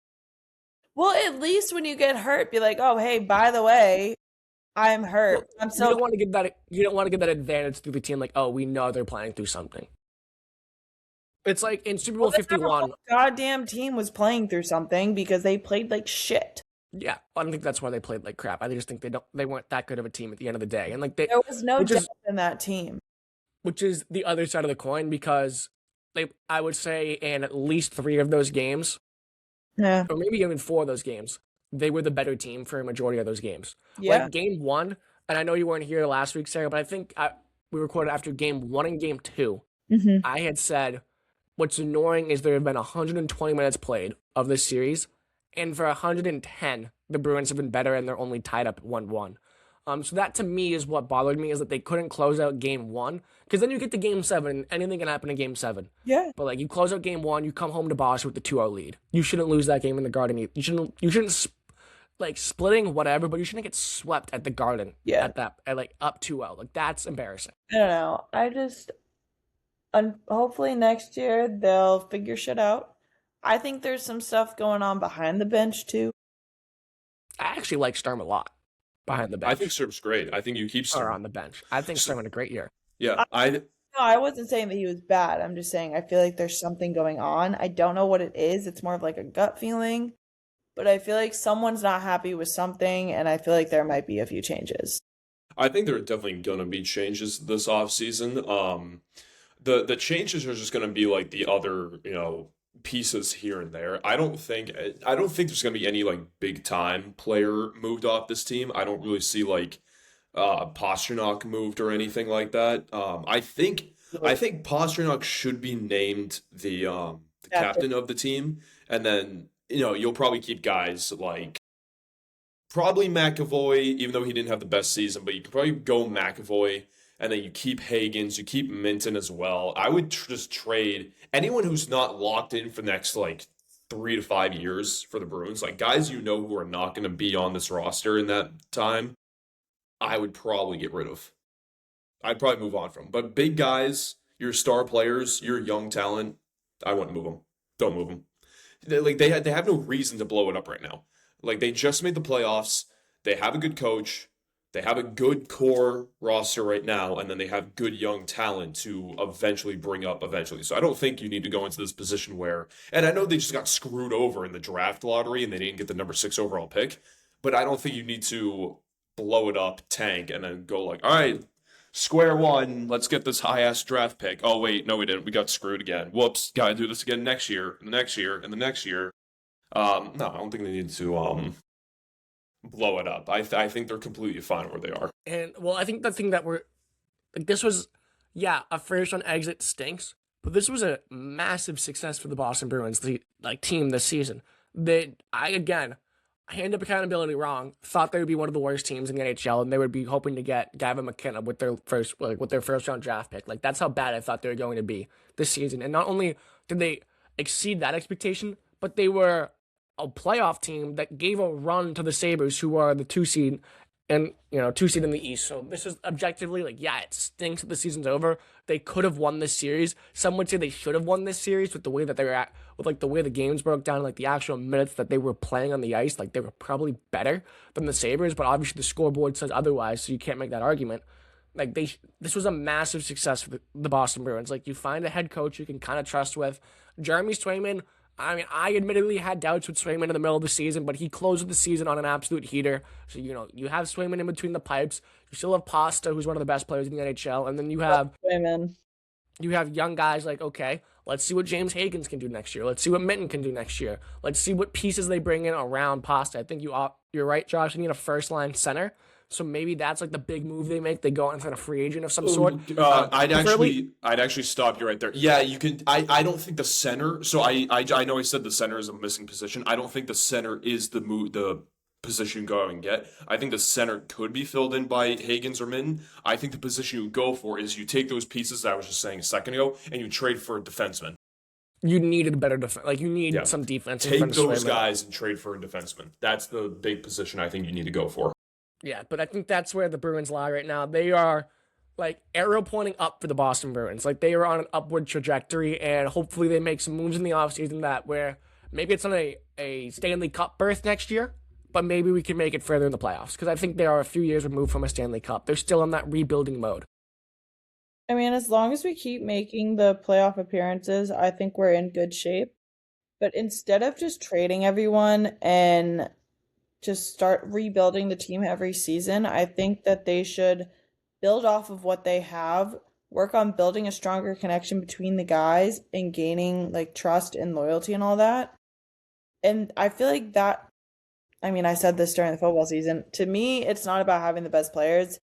Well, at least when you get hurt, be like, oh, hey, by the way, I'm hurt. Well, you don't want to give that advantage through the team. Like, oh, we know they're playing through something. It's like in Super Bowl 51. The goddamn team was playing through something because they played like shit. Yeah, I don't think that's why they played like crap. I just think they weren't that good of a team at the end of the day, and like there was no depth in that team. Which is the other side of the coin because I would say in at least 3 of those games, or maybe even 4 of those games, they were the better team for a majority of those games. Yeah. Like game 1, and I know you weren't here last week, Sarah, but I think we recorded after game 1 and game 2. Mm-hmm. I had said what's annoying is there have been 120 minutes played of this series, and for 110, the Bruins have been better, and they're only tied up at 1-1. So that to me is what bothered me, is that they couldn't close out game 1, because then you get to game 7, and anything can happen in game 7. Yeah. But like you close out game 1, you come home to Boston with the 2-0 lead. You shouldn't lose that game in the Garden. You shouldn't like splitting whatever, but you shouldn't get swept at the Garden. Yeah. At like up 2-0. Like that's embarrassing. I don't know. Hopefully next year they'll figure shit out. I think there's some stuff going on behind the bench too. I actually like Sturm a lot behind the bench. I think Sturm's great. I think you keep Sturm on the bench. I think Sturm had a great year. Yeah, No, I wasn't saying that he was bad. I'm just saying I feel like there's something going on. I don't know what it is. It's more of like a gut feeling, but I feel like someone's not happy with something, and I feel like there might be a few changes. I think there are definitely going to be changes this offseason. The changes are just going to be like the other, pieces here and there. I don't think there's going to be any like big time player moved off this team. I don't really see like Pasternak moved or anything like that. I think Pasternak should be named the captain of the team, and then you'll probably keep guys like probably McAvoy, even though he didn't have the best season, but you could probably go McAvoy. And then you keep Hagens, you keep Minton as well. I would just trade anyone who's not locked in for the next, like, 3 to 5 years for the Bruins, like guys who are not going to be on this roster in that time, I would probably get rid of. I'd probably move on from. But big guys, your star players, your young talent, I wouldn't move them. Don't move them. They have no reason to blow it up right now. Like they just made the playoffs. They have a good coach. They have a good core roster right now, and then they have good young talent to eventually bring up eventually. So I don't think you need to go into this position where, and I know they just got screwed over in the draft lottery and they didn't get the number 6 overall pick, but I don't think you need to blow it up, tank, and then go like, all right, square one, let's get this high-ass draft pick. Oh, wait, no, we didn't. We got screwed again. Whoops, gotta do this again next year, and the next year, and the next year. No, I don't think they need to blow it up. I think they're completely fine where they are. And, well, I think the thing that this was, a first-round exit stinks, but this was a massive success for the Boston Bruins, team this season. Hand up accountability wrong, thought they would be one of the worst teams in the NHL, and they would be hoping to get Gavin McKenna with their first round draft pick. Like that's how bad I thought they were going to be this season. And not only did they exceed that expectation, but they were a playoff team that gave a run to the Sabres, who are the 2 seed and 2 seed in the East. So this is objectively it stinks that the season's over. They could have won this series. Some would say they should have won this series with the way that they were at, with the way the games broke down, the actual minutes that they were playing on the ice. They were probably better than the Sabres, but obviously the scoreboard says otherwise, so you can't make that argument. This was a massive success for the Boston Bruins. You find a head coach you can kind of trust with. Jeremy Swayman, I admittedly had doubts with Swayman in the middle of the season, but he closed the season on an absolute heater. So, you have Swayman in between the pipes. You still have Pasta, who's one of the best players in the NHL. And then you have Swayman. You have young guys okay, let's see what James Higgins can do next year. Let's see what Minton can do next year. Let's see what pieces they bring in around Pasta. I think you're right, Josh. You need a first-line center. So maybe that's the big move they make. They go out and find a free agent of some sort. I'd actually stop you right there. Yeah, you can. I don't think the center. So I know I said the center is a missing position. I don't think the center is the position you go out and get. I think the center could be filled in by Higgins or Minton. I think the position you go for is you take those pieces that I was just saying a second ago and you trade for a defenseman. You needed a better defense. You need some defense. Take those guys and trade for a defenseman. That's the big position I think you need to go for. Yeah, but I think that's where the Bruins lie right now. They are arrow pointing up for the Boston Bruins. They are on an upward trajectory, and hopefully they make some moves in the offseason where maybe it's on a Stanley Cup berth next year, but maybe we can make it further in the playoffs, because I think they are a few years removed from a Stanley Cup. They're still in that rebuilding mode. As long as we keep making the playoff appearances, I think we're in good shape. But instead of just trading everyone and just start rebuilding the team every season, I think that they should build off of what they have, work on building a stronger connection between the guys and gaining trust and loyalty and all that. And I feel like that, I said this during the football season, to me, it's not about having the best players.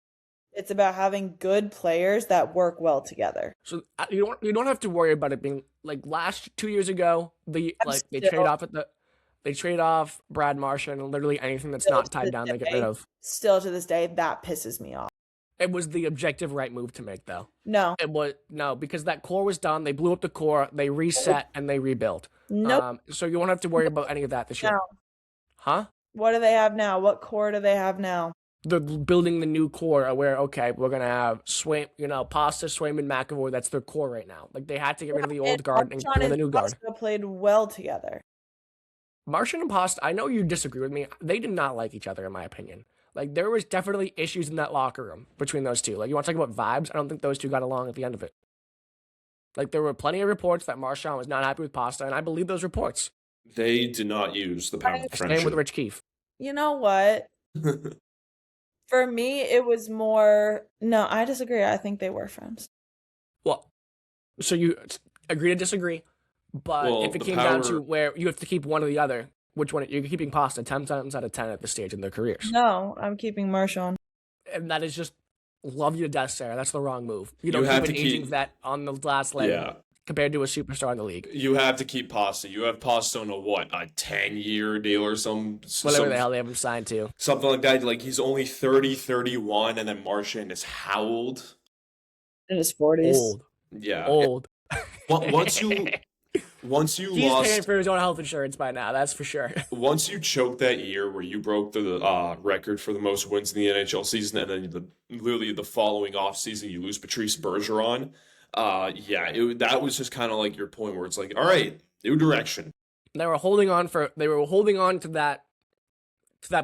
It's about having good players that work well together. So you don't have to worry about it being last 2 years ago, they trade off Brad Marchand and literally anything that's not tied down they get rid of. Still to this day, that pisses me off. It was the objective right move to make, though. No. Because that core was done. They blew up the core, they reset, and they rebuilt. Nope. So you won't have to worry about any of that this year. No. Huh? What do they have now? What core do they have now? They're building the new core where, okay, we're going to have Pasta, Swayman, McAvoy. That's their core right now. They had to get rid of the old guard and bring in the new guard. Pasta played well together. Marchand and Pasta, I know you disagree with me. They did not like each other, in my opinion. There was definitely issues in that locker room between those two. You want to talk about vibes? I don't think those two got along at the end of it. There were plenty of reports that Marchand was not happy with Pasta, and I believe those reports. They did not use the power of friendship. Same with Rich Keefe. You know what? For me, it was more... No, I disagree. I think they were friends. Well, so you agree to disagree, but if it came down to where you have to keep one or the other, which one? You're keeping Pasta 10 times out of 10 at this stage in their careers. No, I'm keeping Marchand. And that is just love you to death, Sarah. That's the wrong move. You don't keep an aging vet on the last leg compared to a superstar in the league. You have to keep Pasta. You have Pasta on a 10-year deal or whatever the hell they have him signed to. Something like that. He's only 30, 31, and then Marchand is how old? In his 40s. Old. Yeah. Old. once you He's paying lost, for his own health insurance by now, that's for sure. once you choked that year where you broke the record for the most wins in the NHL season, and then literally the following off season you lose Patrice Bergeron, that was just kind of like your point where it's like, all right, new direction. They were holding on to that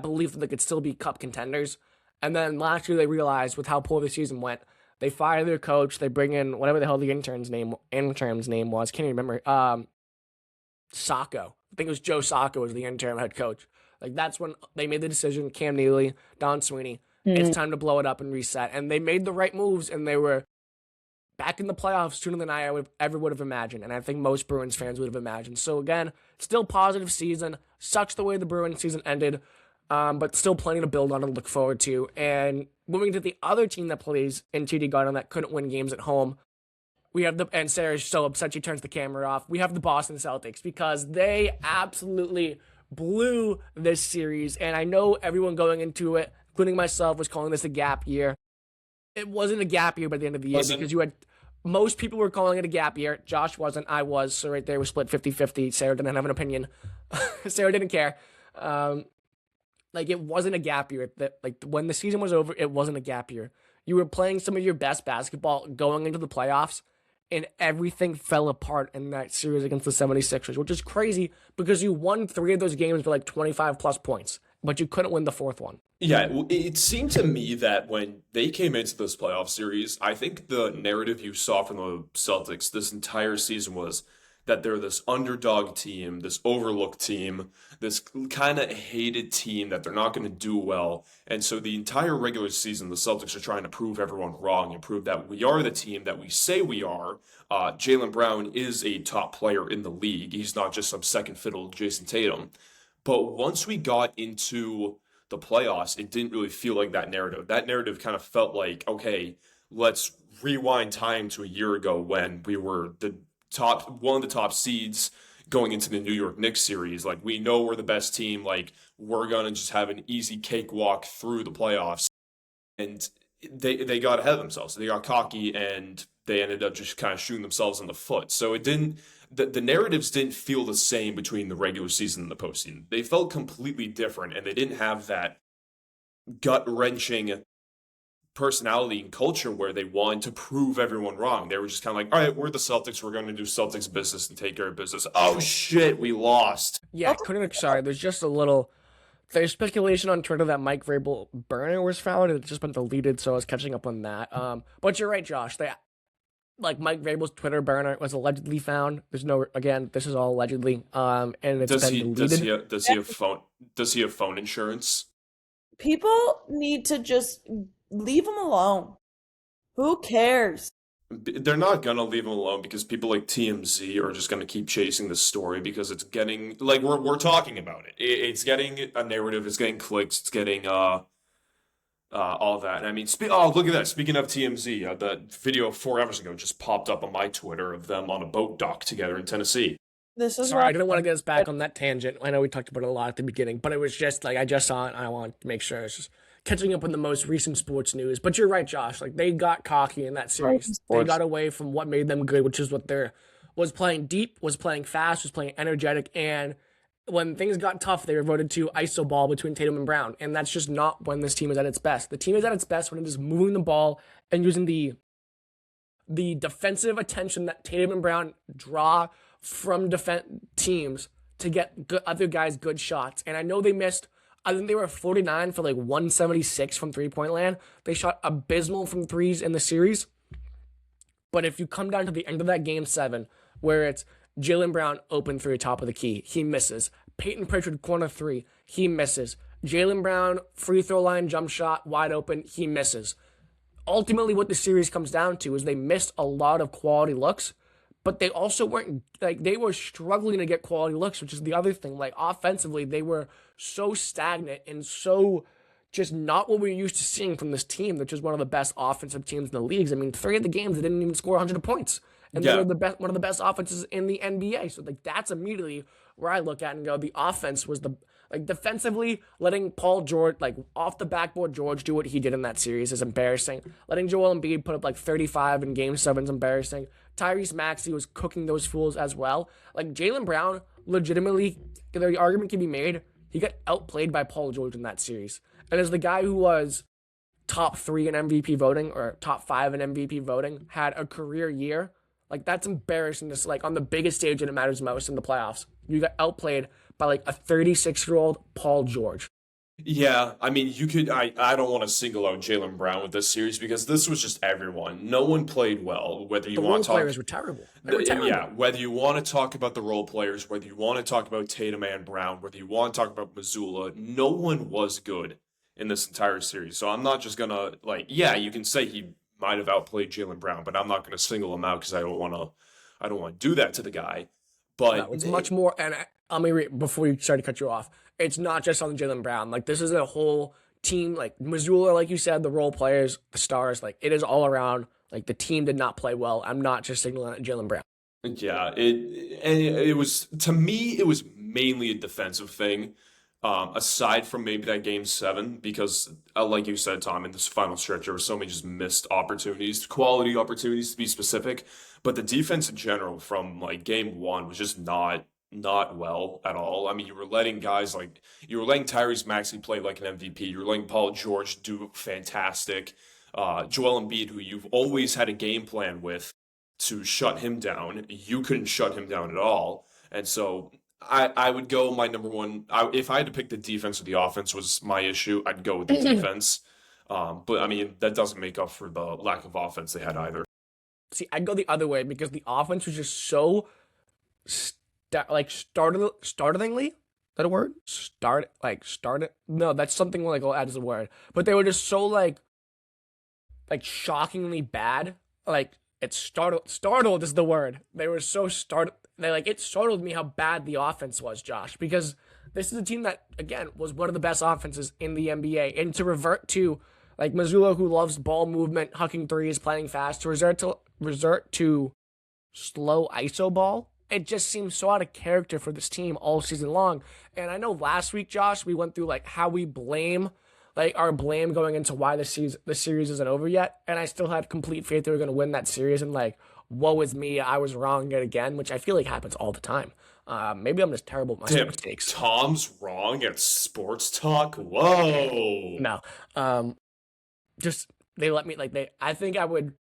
belief that they could still be cup contenders. And then last year they realized with how poor the season went, they fire their coach, they bring in whatever the hell the intern's name was, can't even remember. Sacco. I think it was Joe Sacco was the interim head coach. Like that's when they made the decision, Cam Neely, Don Sweeney, it's time to blow it up and reset. And they made the right moves and they were back in the playoffs sooner than I ever would have imagined. And I think most Bruins fans would have imagined. So again, still positive season. Sucks the way the Bruins season ended. But still plenty to build on and look forward to. And moving to the other team that plays in TD Garden that couldn't win games at home, we have and Sarah's so upset she turns the camera off. We have the Boston Celtics because they absolutely blew this series. And I know everyone going into it, including myself, was calling this a gap year. It wasn't a gap year by the end of the year because most people were calling it a gap year. Josh wasn't, I was. So right there we split 50-50. Sarah didn't have an opinion. Sarah didn't care. It wasn't a gap year. When the season was over, it wasn't a gap year. You were playing some of your best basketball going into the playoffs, and everything fell apart in that series against the 76ers, which is crazy because you won 3 of those games for 25-plus points, but you couldn't win the 4th one. Yeah, it seemed to me that when they came into this playoff series, I think the narrative you saw from the Celtics this entire season was that they're this underdog team, this overlooked team, this kind of hated team that they're not going to do well. And so the entire regular season, the Celtics are trying to prove everyone wrong and prove that we are the team that we say we are. Jaylen Brown is a top player in the league. He's not just some second fiddle Jason Tatum. But once we got into the playoffs, it didn't really feel like that narrative. That narrative kind of felt like, okay, let's rewind time to a year ago when we were one of the top seeds going into the New York Knicks series. Like, we know we're the best team. Like, we're going to just have an easy cakewalk through the playoffs. And they got ahead of themselves. They got cocky and they ended up just kind of shooting themselves in the foot. So the narratives didn't feel the same between the regular season and the postseason. They felt completely different, and they didn't have that gut-wrenching personality and culture where they wanted to prove everyone wrong. They were just kind of like, all right, we're the Celtics. We're going to do Celtics business and take care of business. Oh, shit, we lost. Yeah, there's just there's speculation on Twitter that Mike Vrabel burner was found. It's just been deleted, so I was catching up on that. But you're right, Josh. Mike Vrabel's Twitter burner was allegedly found. This is all allegedly. And it's been deleted. Does he have phone insurance? People need to just leave him alone. Who cares? They're not going to leave him alone because people like TMZ are just going to keep chasing this story because it's getting, we're talking about it. It's getting a narrative, it's getting clicks, it's getting all that. And I mean, look at that. Speaking of TMZ, that video 4 hours ago just popped up on my Twitter of them on a boat dock together in Tennessee. Sorry, I didn't want to get us back on that tangent. I know we talked about it a lot at the beginning, but it was just I just saw it and I wanted to make sure it's just catching up on the most recent sports news. But you're right, Josh. They got cocky in that series. They got away from what made them good, which is what was playing deep, was playing fast, was playing energetic. And when things got tough, they reverted to iso ball between Tatum and Brown. And that's just not when this team is at its best. The team is at its best when it is moving the ball and using the defensive attention that Tatum and Brown draw from teams to get other guys good shots. And I know they missed, I think they were 49 for 176 from three-point land. They shot abysmal from threes in the series. But if you come down to the end of that game 7, where it's Jaylen Brown open three top of the key, he misses. Peyton Pritchard corner 3, he misses. Jaylen Brown free throw line jump shot wide open, he misses. Ultimately, what the series comes down to is they missed a lot of quality looks, but they also weren't, they were struggling to get quality looks, which is the other thing. Offensively, they were so stagnant and so just not what we're used to seeing from this team, which is one of the best offensive teams in the leagues. I mean, 3 of the games, they didn't even score 100 points. And they were one of the best offenses in the NBA. So, that's immediately where I look at and go, the offense was defensively, letting Paul George, off the backboard George do what he did in that series is embarrassing. Letting Joel Embiid put up 35 in Game 7 is embarrassing. Tyrese Maxey was cooking those fools as well. Jaylen Brown, legitimately, the argument can be made, he got outplayed by Paul George in that series. And as the guy who was top 3 in MVP voting or top 5 in MVP voting had a career year, that's embarrassing to on the biggest stage when it matters most in the playoffs. You got outplayed by a 36-year-old Paul George. Yeah, I mean, I don't want to single out Jaylen Brown with this series because this was just everyone. No one played well, whether you want to talk. The role players were terrible. They were terrible. Yeah, whether you want to talk about the role players, whether you want to talk about Tatum and Brown, whether you want to talk about Mazzulla, no one was good in this entire series. So I'm not just going to, you can say he might have outplayed Jaylen Brown, but I'm not going to single him out because I don't want to do that to the guy. But no, it's much more, and let me read before you start to cut you off. It's not just on Jaylen Brown. This is a whole team. Mazzulla, like you said, the role players, the stars. It is all around. The team did not play well. I'm not just signaling at Jaylen Brown. Yeah, it was, to me, it was mainly a defensive thing. Aside from maybe that Game 7, because like you said, Tom, in this final stretch, there were so many just missed opportunities, quality opportunities to be specific. But the defense in general from Game 1 was just not well at all. I mean, you were letting Tyrese Maxey play like an MVP. You were letting Paul George do fantastic. Joel Embiid, who you've always had a game plan with to shut him down, you couldn't shut him down at all. And so I would go my number one. If I had to pick the defense or the offense was my issue, I'd go with the defense. But I mean, that doesn't make up for the lack of offense they had either. See, I'd go the other way because the offense was just so startlingly. Is that a word? Started? No, that's something I'll add as a word. But they were just so shockingly bad. It startled is the word. They were so startled. It startled me how bad the offense was, Josh, because this is a team that, again, was one of the best offenses in the NBA. And to revert to, Mazzulla, who loves ball movement, hucking threes, playing fast, to resort to slow iso ball, it just seems so out of character for this team all season long. And I know last week, Josh, we went through, how we blame, our blame going into why the series isn't over yet. And I still had complete faith they were going to win that series. And, woe is me, I was wrong yet again, which I feel happens all the time. Maybe I'm just terrible at my mistakes. Tom's wrong at sports talk? Whoa. No. Just, they let me, I think I would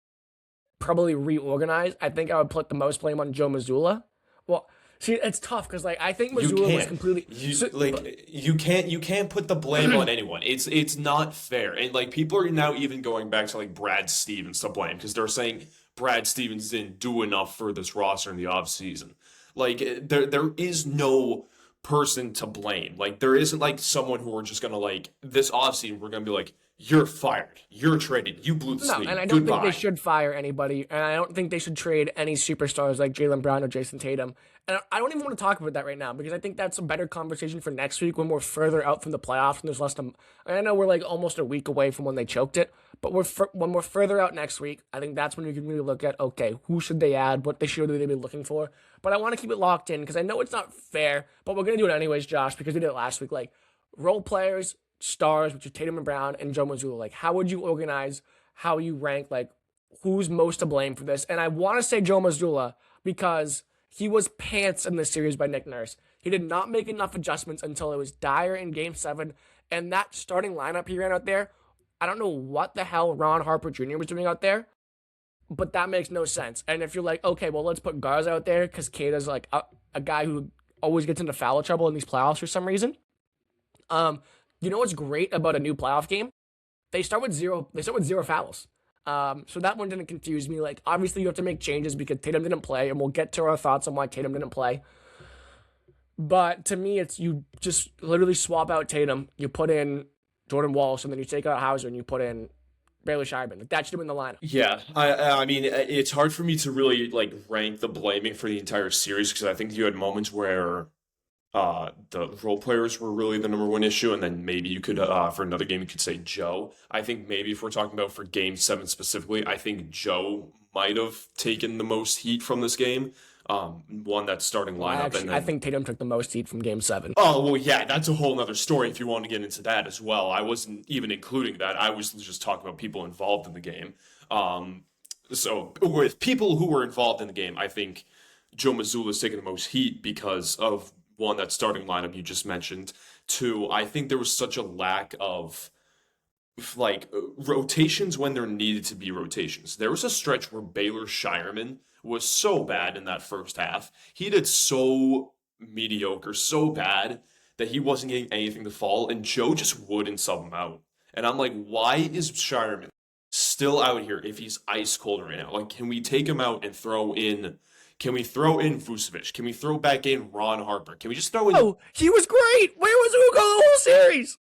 probably reorganize. I think I would put the most blame on Joe Mazzulla. Well, see, it's tough because I think Mazzulla was completely you can't put the blame on anyone. It's not fair. And people are now even going back to Brad Stevens to blame because they're saying Brad Stevens didn't do enough for this roster in the offseason. There is no person to blame. There isn't league who we're just gonna this offseason we're gonna be you're fired, you're traded, you blew the No, sleep. and I don't Goodbye. think they should fire anybody, and I don't think they should trade any superstars like Jaylen Brown or Jason Tatum. And I don't even want to talk about that right now because I think that's a better conversation for next week when we're further out from the playoffs and there's less to. I know we're almost a week away from when they choked it, but when we're further out next week, I think that's when you can really look at who should they add, what they should they be looking for. But I want to keep it locked in because I know it's not fair, but we're gonna do it anyways, Josh, because we did it last week. Role players, stars, which is Tatum and Brown and Joe Mazzulla. How would you organize? How you rank? Who's most to blame for this? And I want to say Joe Mazzulla because he was pants in this series by Nick Nurse. He did not make enough adjustments until it was dire in Game 7. And that starting lineup he ran out there, I don't know what the hell Ron Harper Jr. was doing out there, but that makes no sense. And if you're okay, well, let's put Garza out there because Kata's a guy who always gets into foul trouble in these playoffs for some reason. You know what's great about a new playoff game? They start with zero fouls. So that one didn't confuse me. Obviously you have to make changes because Tatum didn't play, and we'll get to our thoughts on why Tatum didn't play. But to me, it's you just literally swap out Tatum, you put in Jordan Walsh, and then you take out Hauser and you put in Bailey Shireman. That should have been the lineup. Yeah, I mean, it's hard for me to really rank the blaming for the entire series because I think you had moments where The role players were really the number one issue, and then maybe you could, for another game, you could say Joe. I think maybe if we're talking about for Game 7 specifically, I think Joe might have taken the most heat from this game. Won that starting lineup, and then I think Tatum took the most heat from Game 7. oh well, yeah, that's a whole nother story. If you want to get into that as well, I wasn't even including that. I was just talking about people involved in the game. So with people who were involved in the game, I think Joe Mazzulla's taking the most heat because of one, that starting lineup you just mentioned. Two, I think there was such a lack of rotations when there needed to be rotations. There was a stretch where Baylor Shireman was so bad in that first half. He did so mediocre, so bad that he wasn't getting anything to fall, and Joe just wouldn't sub him out. And I'm like, why is Shireman still out here if he's ice cold right now? Like, can we take him out and throw in? Can we throw in Vucevic? Can we throw back in Ron Harper? Can we just throw in? Oh, he was great. Where was Ugo the whole series?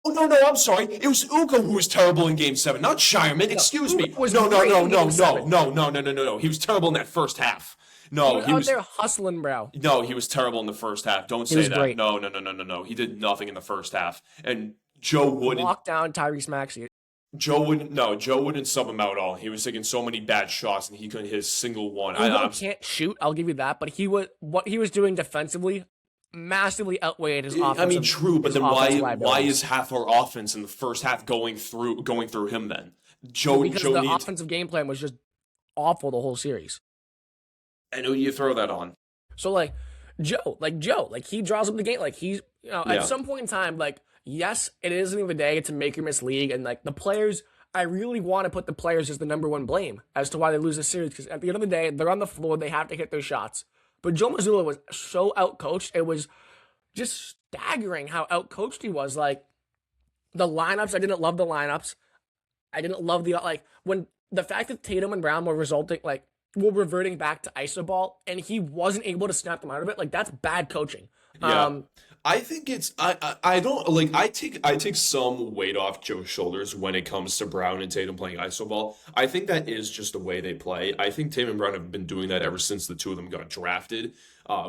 Oh no, I'm sorry. It was Ugo who was terrible in Game 7, not Shireman. Excuse me. Was No. great in Game 7. No. He was terrible in that first half. No, He was out there hustling, bro. No, he was terrible in the first half. Don't say was that. great. No. He did nothing in the first half. And Joe wouldn't. Lock down Tyrese Maxey. Joe wouldn't sub him out at all. He was taking so many bad shots and he couldn't hit a single one. Ugo can't shoot. I'll give you that. But what he was doing defensively massively outweighed his offense. I mean, true, but then why is half our offense in the first half going through him then? Because the offensive game plan was just awful the whole series. And who do you throw that on? So Joe, he draws up the game. Like he's at some point in time, yes, it is the end of the day. It's a make or miss league, and the players. I really want to put the players as the number one blame as to why they lose the series. Because at the end of the day, they're on the floor. They have to hit their shots. But Joe Mazzulla was so outcoached. It was just staggering how outcoached he was. Like the lineups, I didn't love the lineups. I didn't love when the fact that Tatum and Brown were reverting back to iso ball, and he wasn't able to snap them out of it. That's bad coaching. Yeah. I think it's I don't I take some weight off Joe's shoulders when it comes to Brown and Tatum playing iso ball. I think that is just the way they play. I think Tatum and Brown have been doing that ever since the two of them got drafted.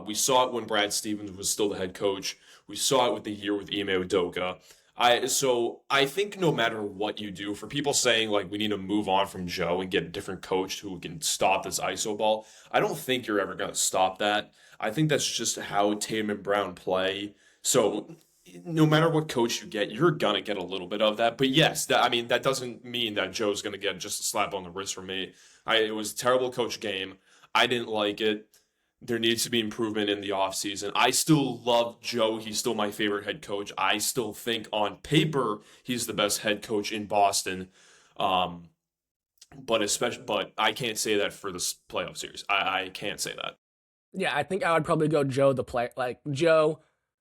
We saw it when Brad Stevens was still the head coach. We saw it with the year with Ime Udoka. I think no matter what you do, for people saying we need to move on from Joe and get a different coach who can stop this iso ball, I don't think you're ever gonna stop that. I think that's just how Tatum and Brown play. So no matter what coach you get, you're gonna get a little bit of that. But yes, that doesn't mean that Joe's gonna get just a slap on the wrist from me. It was a terrible coach game. I didn't like it. There needs to be improvement in the offseason. I still love Joe. He's still my favorite head coach. I still think on paper he's the best head coach in Boston. But I can't say that for this playoff series. I can't say that. Yeah, I think I would probably go Joe, Joe,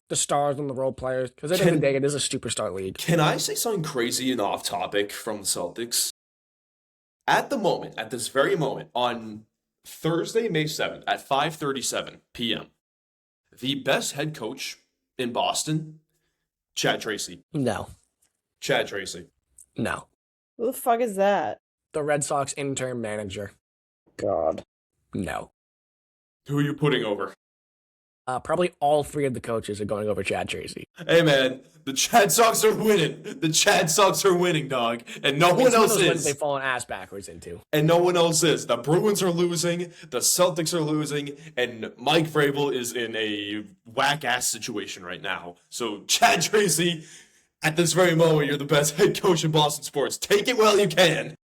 the stars and the role players, because at the end of the day, it is a superstar league. Can I say something crazy and off topic from the Celtics? At this very moment, on Thursday, May 7th at 5:37 p.m., the best head coach in Boston, Chad Tracy. No. Chad Tracy. No. Who the fuck is that? The Red Sox interim manager. God. No. Who are you putting over? Probably all three of the coaches are going over Chad Tracy. Hey, man, the Chad Sox are winning. The Chad Sox are winning, dog. And no one else is. They've fallen ass backwards into. And no one else is. The Bruins are losing. The Celtics are losing. And Mike Vrabel is in a whack-ass situation right now. So, Chad Tracy, at this very moment, you're the best head coach in Boston sports. Take it while you can.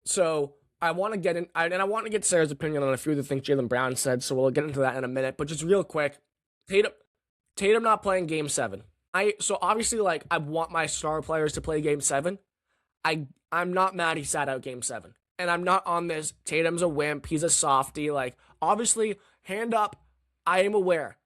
So, I want to get in, and I want to get Sarah's opinion on a few of the things Jaylen Brown said, so we'll get into that in a minute. But just real quick, Tatum not playing Game 7. So obviously, I want my star players to play Game 7. I'm not mad he sat out Game 7. And I'm not on this, Tatum's a wimp, he's a softie. Obviously, hand up, I am aware.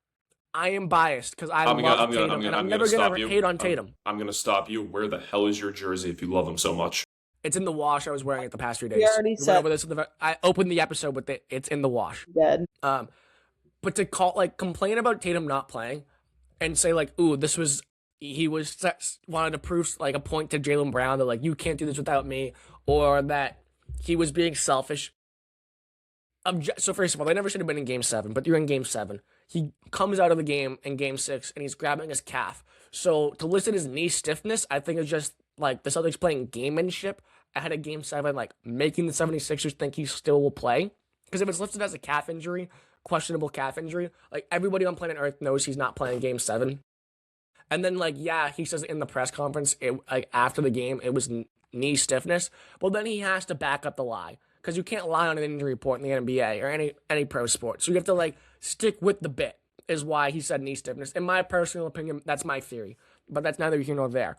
I am biased because I love Tatum, and I'm never going to hate on Tatum. I'm going to stop you. Where the hell is your jersey if you love him so much? It's in the wash. I was wearing it the past 3 days. We already said over this. I opened the episode with it. It's in the wash. Dead. But to complain about Tatum not playing, and say ooh, he wanted to prove a point to Jaylen Brown that you can't do this without me, or that he was being selfish. So first of all, they never should have been in Game 7, but you're in Game 7. he comes out of the game in game 6 and he's grabbing his calf. So to list his knee stiffness, I think it's just like the Celtics playing gamemanship ahead of game 7, like making the 76ers think he still will play. Because if it's listed as a calf injury, questionable calf injury, like everybody on planet Earth knows he's not playing game 7. And then like, yeah, he says in the press conference, like after the game, it was knee stiffness. Well, then he has to back up the lie. Because you can't lie on an injury report in the NBA or any pro sport. So you have to like stick with the bit, is why he said knee stiffness. In my personal opinion, that's my theory. But that's neither here nor there.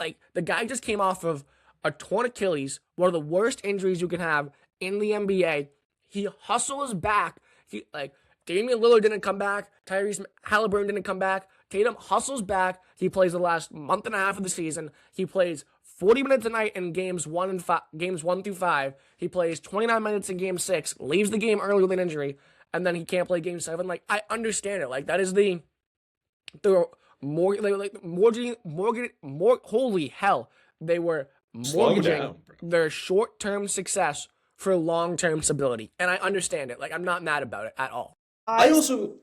Like, the guy just came off of a torn Achilles, one of the worst injuries you can have in the NBA. He hustles back. Damian Lillard didn't come back. Tyrese Halliburton didn't come back. Tatum hustles back. He plays the last month and a half of the season. He plays 40 minutes a night in games 1 through 5. He plays 29 minutes in game 6, leaves the game early with an injury, and then he can't play game 7. Like, I understand it. Like, that is the holy hell. They were mortgaging their short-term success for long-term stability. And I understand it. Like, I'm not mad about it at all. I still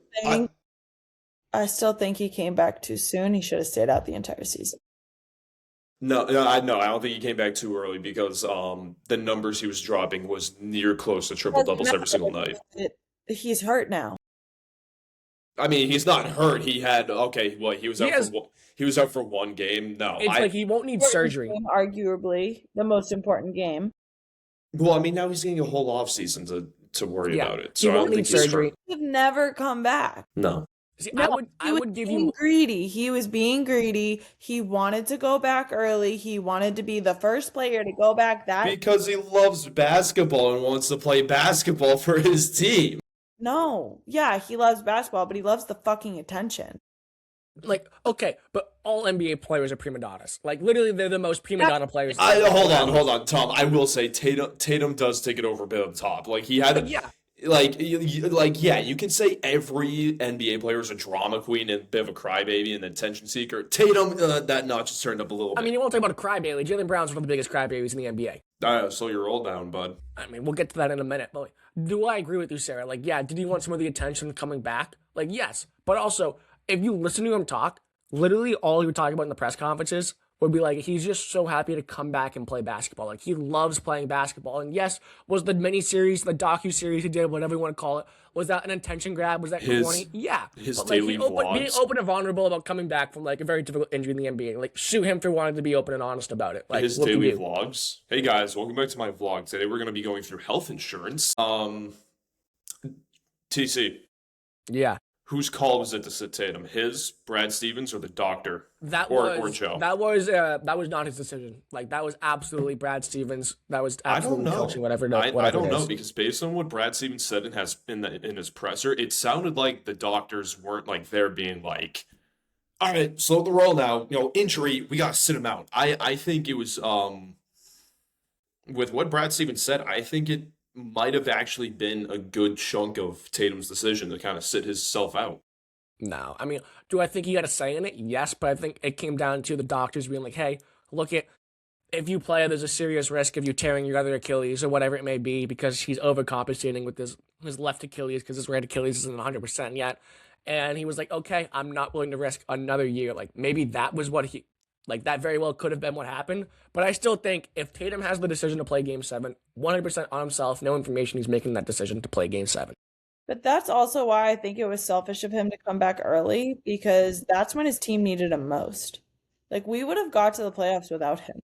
think he came back too soon. He should have stayed out the entire season. No, I don't think he came back too early because the numbers he was dropping was near close to triple doubles every single night. He's hurt now. I mean, he's not hurt. He was out for one game. No, it's like he won't need surgery. Arguably the most important game. Well, I mean, now he's getting a whole off season to worry about it. So he won't need surgery. He'd never come back. No. See, I would give you greedy. He was being greedy. He wanted to go back early. He wanted to be the first player to go back because he loves basketball and wants to play basketball for his team. No. Yeah, he loves basketball, but he loves the fucking attention. Like, okay, but all NBA players are prima donnas. Like, literally, they're the most prima donna players. Hold on, Tom. I will say Tatum does take it over a bit on top. Like, he had you can say every NBA player is a drama queen and a bit of a crybaby and an attention seeker. Tatum, that notch has turned up a little bit. I mean, you won't talk about a crybaby. Jaylen Brown's one of the biggest crybabies in the NBA. So you're all down, bud. I mean, we'll get to that in a minute. But do I agree with you, Sarah? Like, yeah, did he want some of the attention coming back? Like, yes. But also, if you listen to him talk, literally all he would talk about in the press conferences would be like, he's just so happy to come back and play basketball. Like, he loves playing basketball. And yes, was the mini-series, the docu-series he did, whatever you want to call it, was that an attention grab? Was that corny? Yeah. His but, daily vlogs. Being open and vulnerable about coming back from, like, a very difficult injury in the NBA. Like, sue him for wanting to be open and honest about it. Like, his daily vlogs. Hey, guys, welcome back to my vlog. Today we're going to be going through health insurance. TC. Yeah. Whose call was it to sit Tatum? His, Brad Stevens, or the doctor? Or Joe? That was not his decision. Like, that was absolutely Brad Stevens. That was absolutely coaching, whatever. I don't know, because based on what Brad Stevens said in his presser, it sounded like the doctors weren't like there being like, all right, slow the roll now. Injury, we gotta sit him out. I think it was with what Brad Stevens said, I think it might have actually been a good chunk of Tatum's decision to kind of sit himself out. No, I mean, do I think he had a say in it? Yes, but I think it came down to the doctors being like, hey, look if you play, there's a serious risk of you tearing your other Achilles or whatever it may be, because he's overcompensating with his left Achilles because his right Achilles isn't 100% yet. And he was like, okay, I'm not willing to risk another year. Like, maybe that was that very well could have been what happened. But I still think if Tatum has the decision to play Game 7, 100% on himself, no information, he's making that decision to play Game 7. But that's also why I think it was selfish of him to come back early, because that's when his team needed him most. Like, we would have got to the playoffs without him.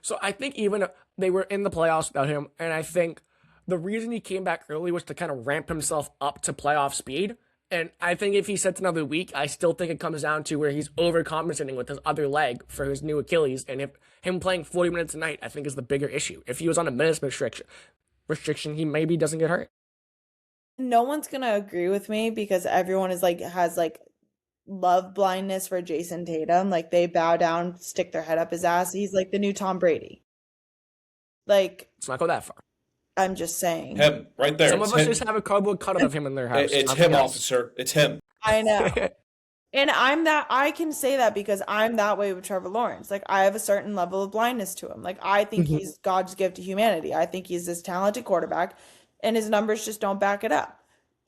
So I think even they were in the playoffs without him, and I think the reason he came back early was to kind of ramp himself up to playoff speed. And I think if he sits another week, I still think it comes down to where he's overcompensating with his other leg for his new Achilles. And if him playing 40 minutes a night, I think is the bigger issue. If he was on a minutes restriction, he maybe doesn't get hurt. No one's going to agree with me because everyone has love blindness for Jason Tatum. Like, they bow down, stick their head up his ass. He's like the new Tom Brady. Like, let's not go that far. I'm just saying. Him, right there. Some of us just have a cardboard cutout of him in their house. It's him, officer. It's him. I know. And I can say that because I'm that way with Trevor Lawrence. Like, I have a certain level of blindness to him. Like, I think he's God's gift to humanity. I think he's this talented quarterback, and his numbers just don't back it up.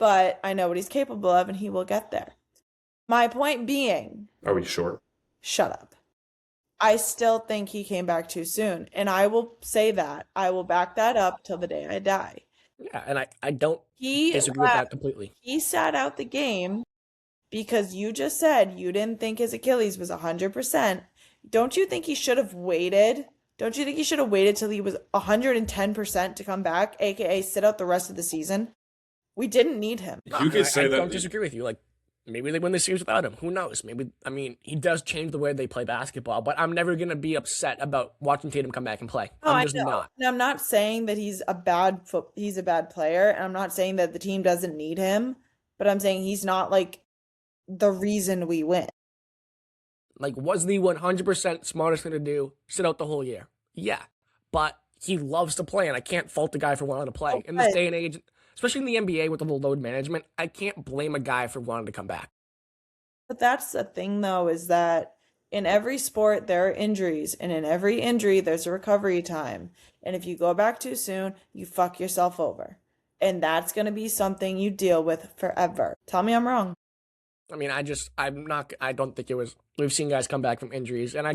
but I know what he's capable of, and he will get there. My point being, Are we sure? shut up. I still think he came back too soon, and I will say that. I will back that up till the day I die. Yeah, and I don't He disagree with that completely. He sat out the game because you just said you didn't think his Achilles was 100%. Don't you think he should have waited? Don't you think he should have waited till he was 110% to come back, aka sit out the rest of the season? We didn't need him. You could say I that. don't disagree with you. Like, maybe they win the series without him. Who knows? Maybe, I mean, he does change the way they play basketball, but I'm never going to be upset about watching Tatum come back and play. No, I'm just I know. not. And I'm not saying that he's a bad player, and I'm not saying that the team doesn't need him, but I'm saying he's not like the reason we win. Like, was the 100% smartest thing to do sit out the whole year? Yeah, but he loves to play, and I can't fault the guy for wanting to play. Okay. In this day and age, especially in the NBA with the load management, I can't blame a guy for wanting to come back. But that's the thing, though, is that in every sport, there are injuries, and in every injury, there's a recovery time. And if you go back too soon, you fuck yourself over. And that's going to be something you deal with forever. Tell me I'm wrong. I mean, I don't think it was. We've seen guys come back from injuries, and I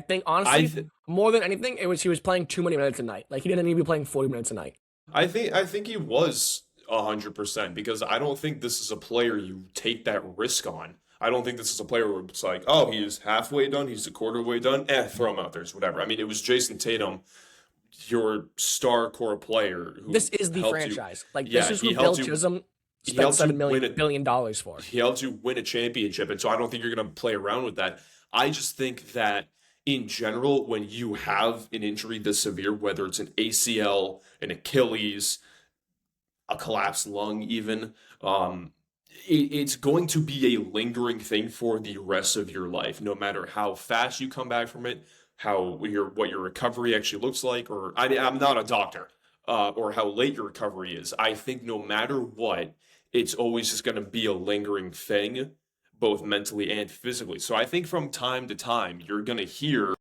think honestly, more than anything, he was playing too many minutes a night. Like, he didn't need to be playing 40 minutes a night. I think he was 100% because I don't think this is a player you take that risk on. I don't think this is a player where it's like, oh, he's halfway done, he's a quarter way done, throw him out there, whatever. I mean, it was Jason Tatum, your star core player. This is the franchise. This is who Bill Chisholm spent $7 billion for. He helped you win a championship, and so I don't think you're going to play around with that. I just think that in general, when you have an injury this severe, whether it's an ACL, an Achilles, a collapsed lung even, it's going to be a lingering thing for the rest of your life, no matter how fast you come back from it, what your recovery actually looks like, or I'm not a doctor, or how late your recovery is. I think no matter what, it's always just going to be a lingering thing, both mentally and physically. So I think from time to time, you're going to hear,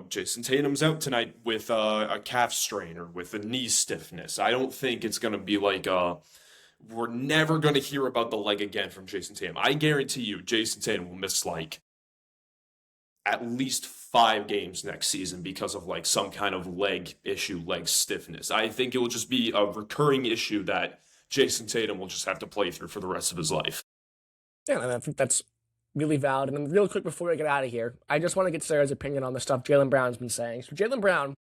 Jason Tatum's out tonight with a calf strain or with a knee stiffness. I don't think it's going to be like, we're never going to hear about the leg again from Jason Tatum. I guarantee you, Jason Tatum will miss like at least 5 games next season because of like some kind of leg issue, leg stiffness. I think it will just be a recurring issue that Jason Tatum will just have to play through for the rest of his life. Yeah, and I think that's really valid. And then real quick before we get out of here, I just want to get Sarah's opinion on the stuff Jaylen Brown's been saying. So Jaylen Brown.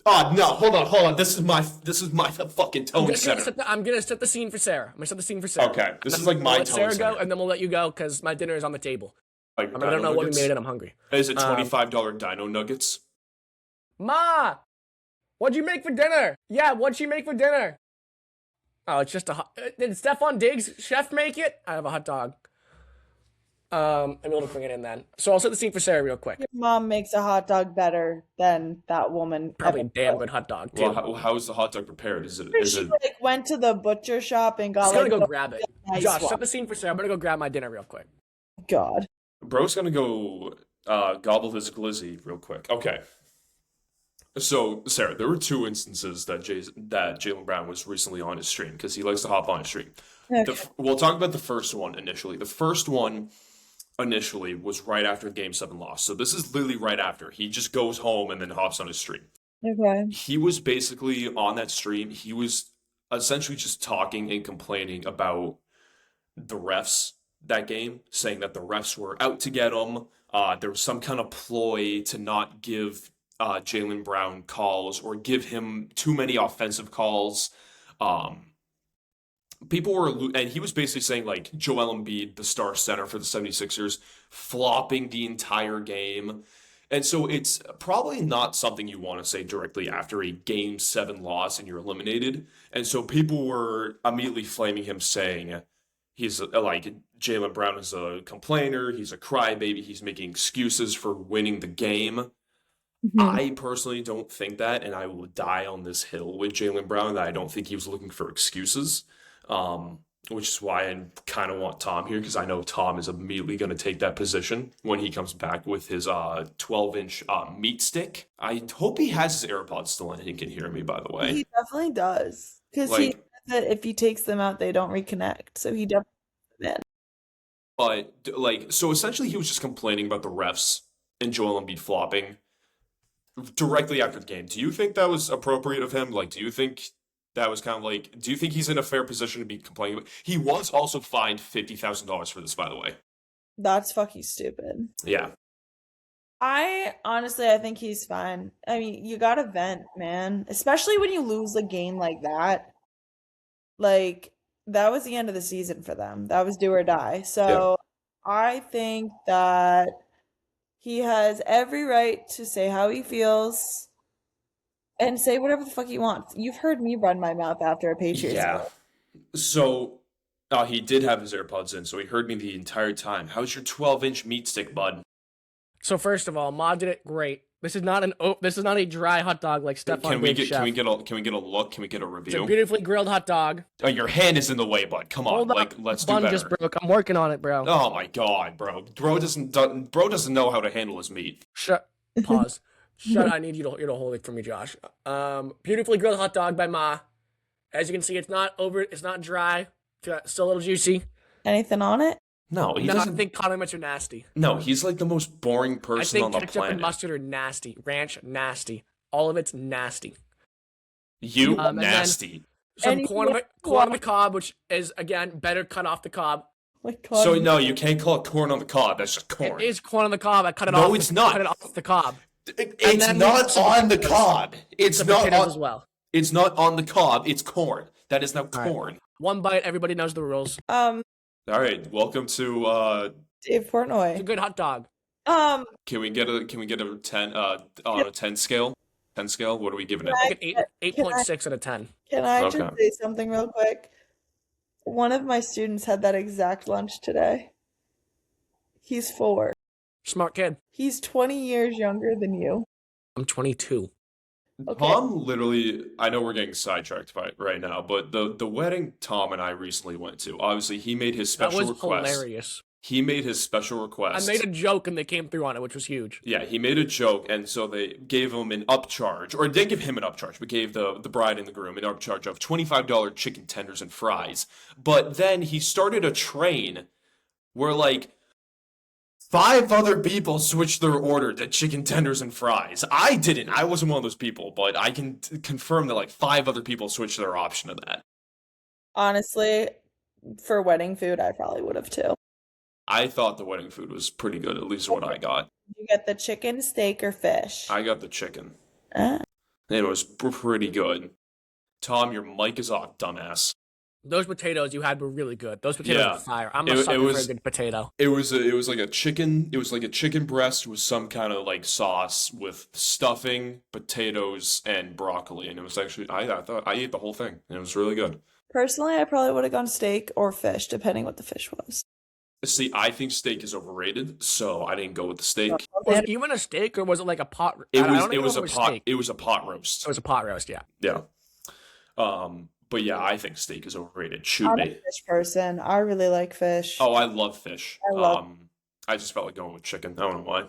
Oh no! Hold on. This is my fucking tone setter. I'm gonna set the scene for Sarah. Okay, this is like my tone Sarah setter. go, and then we'll let you go because my dinner is on the table. Like, I don't know what we made it, and I'm hungry. Is it $25 Dino Nuggets? Ma, what'd you make for dinner? Yeah, what'd she make for dinner? Oh, it's just did Stephon Diggs chef make it? I have a hot dog. I'm able to bring it in then. So I'll set the scene for Sarah real quick. Your mom makes a hot dog better than that woman. Probably a damn good hot dog too. Well, how is the hot dog prepared? Is it? Went to the butcher shop and got. I'm gonna go grab it. Nice Josh, one. set the scene for Sarah. I'm gonna go grab my dinner real quick. God. Bro's gonna go gobble his glizzy real quick. Okay. So, Sarah, there were 2 instances that Jaylen Brown was recently on his stream because he likes to hop on his stream. Okay. We'll talk about the first one initially. The first one initially was right after the Game 7 loss. So this is literally right after. He just goes home and then hops on his stream. Okay. He was basically on that stream. He was essentially just talking and complaining about the refs that game, saying that the refs were out to get him. There was some kind of ploy to not give Jaylen Brown calls or give him too many offensive calls. People were, and he was basically saying like Joel Embiid, the star center for the 76ers, flopping the entire game. And so it's probably not something you want to say directly after a Game 7 loss and you're eliminated. And so people were immediately flaming him, saying he's like Jaylen Brown is a complainer, he's a crybaby, he's making excuses for winning the game. Mm-hmm. I personally don't think that, and I will die on this hill with Jaylen Brown that I don't think he was looking for excuses. Which is why I kind of want Tom here, because I know Tom is immediately going to take that position when he comes back with his 12-inch meat stick. I hope he has his AirPods still in and he can hear me, by the way. He definitely does. Because that if he takes them out, they don't reconnect. So he definitely did. But like, so essentially, he was just complaining about the refs and Joel Embiid flopping directly after the game. Do you think that was appropriate of him? Like, do you think that was kind of like, do you think he's in a fair position to be complaining? He was also fined $50,000 for this, by the way. That's fucking stupid. Yeah. I think he's fine. I mean, you gotta vent, man. Especially when you lose a game like that. Like, that was the end of the season for them. That was do or die. So I think that he has every right to say how he feels and say whatever the fuck he wants. You've heard me run my mouth after a Patriots Yeah. game. So, he did have his AirPods in, so he heard me the entire time. How's your 12-inch meat stick, bud? So first of all, Ma did it great. This is not a dry hot dog like Stefan Can we Diggs, get chef. can we get a look? Can we get a It's a review? beautifully grilled hot dog. Oh, your hand is in the way, bud. Come on, Hold like up, let's do bun better. just broke. I'm working on it, bro. Oh my god, bro. Bro doesn't know how to handle his meat. Shut. Pause. Shut. I need you to hold it for me, Josh. Beautifully grilled hot dog by Ma. As you can see, it's not dry. It's still a little juicy. Anything on it? No, he No, doesn't. I think condiments are nasty. No, he's like the most boring I person on think the ketchup and planet. mustard are nasty. Ranch, nasty. All of it's nasty. You and then- nasty. Some And corn on the cob, which is again better cut off the cob. Like, God. So no, you can't call it corn on the cob. That's just corn. It is corn on the cob. I cut it No, off. it's not. Cut it off the cob. It's then not some on the potatoes. cob. It's Some not potatoes on. as well. It's not on the cob. It's corn. That is now right. corn. One bite, everybody knows the rules. All right, welcome to. Dave It's a Portnoy. good hot dog. Can we get a 10 on a 10 scale? 10 scale. What are we giving it? Like an 8.6 out of 10. Can I Okay. just say something real quick? One of my students had that exact lunch today. He's 4. Smart kid. He's 20 years younger than you. I'm 22. Okay. Tom literally, I know we're getting sidetracked right now, but the wedding Tom and I recently went to, obviously he made his That special was request. hilarious. He made his special I request. made a joke and they came through on it, which was huge. Yeah, he made a joke, and so they gave him an upcharge, or they didn't give him an upcharge, but gave the bride and the groom an upcharge of $25 chicken tenders and fries. But then he started a train where like 5 other people switched their order to chicken tenders and fries. I didn't. I wasn't one of those people, but I can confirm that like 5 other people switched their option to that. Honestly, for wedding food, I probably would have too. I thought the wedding food was pretty good, at least what I got. You get the chicken, steak, or fish? I got the chicken. Ah. It was pretty good. Tom, your mic is off, dumbass. Those potatoes you had were really good. Those potatoes Yeah. were fire. I'm a It sucker for was- a good potato. It was like a chicken. It was like a chicken breast with some kind of like sauce with stuffing, potatoes, and broccoli. And it was actually I thought I ate the whole thing, and it was really good. Personally, I probably would have gone steak or fish, depending what the fish was. See, I think steak is overrated, so I didn't go with the steak. Was it even a steak or was it like a pot? It I don't was even it know was if a pot. steak. It was a pot roast. It was a pot roast, yeah. Yeah. But yeah, I think steak is overrated. Shoot I'm a me. fish person. I really like fish. Oh, I love fish. I love- I just felt like going with chicken. I don't know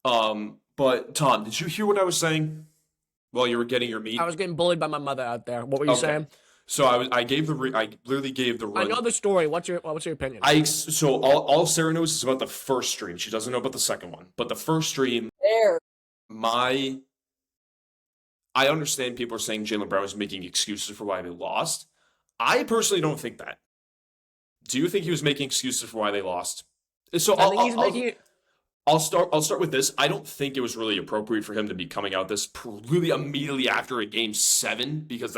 why. But Tom, did you hear what I was saying while you were getting your meat? I was getting bullied by my mother out there. What were you Okay. saying? So I literally gave the I run. know the story. What's your opinion? So all Sarah knows is about the first stream. She doesn't know about the second one. But the first stream, There. I understand people are saying Jaylen Brown is making excuses for why they lost. I personally don't think that. Do you think he was making excuses for why they lost? So I think he's making it. I'll start with this. I don't think it was really appropriate for him to be coming out this really immediately after a game 7 because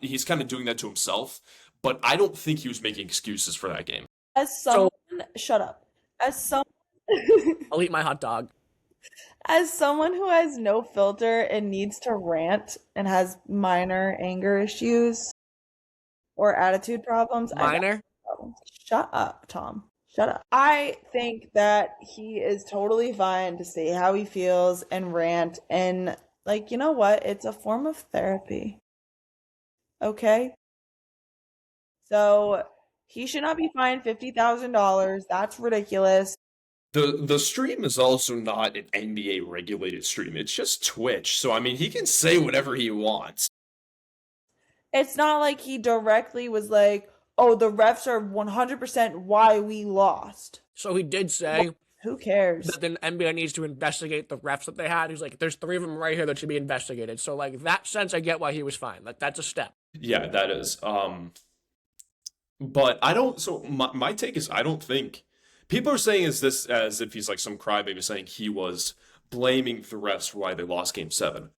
he's kind of doing that to himself. But I don't think he was making excuses for that game. As someone, shut up. I'll eat my hot dog. As someone who has no filter and needs to rant and has minor anger issues or attitude problems, I got Minor? problems. Shut up, Tom. Shut up. I think that he is totally fine to say how he feels and rant and like, you know what? It's a form of therapy. Okay? So he should not be fined $50,000. That's ridiculous. The stream is also not an NBA regulated stream. It's just Twitch. So I mean, he can say whatever he wants. It's not like he directly was like, oh, the refs are 100% why we lost. So he did say Who cares? that the NBA needs to investigate the refs that they had. He's like, there's 3 of them right here that should be investigated. So, like, that sense, I get why he was fine. Like, that's a step. Yeah, that is. But I don't. So my take is, I don't think people are saying is this as if he's like some crybaby saying he was blaming the refs for why they lost Game 7.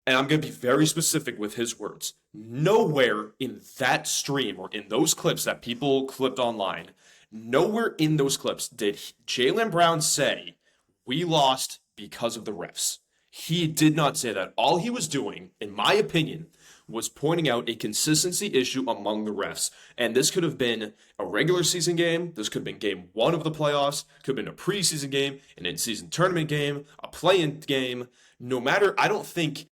And I'm going to be very specific with his words. Nowhere in that stream or in those clips that people clipped online, nowhere in those clips did Jaylen Brown say, we lost because of the refs. He did not say that. All he was doing, in my opinion, was pointing out a consistency issue among the refs. And this could have been a regular season game. This could have been game 1 of the playoffs. Could have been a preseason game, an in-season tournament game, a play-in game. No matter, I don't think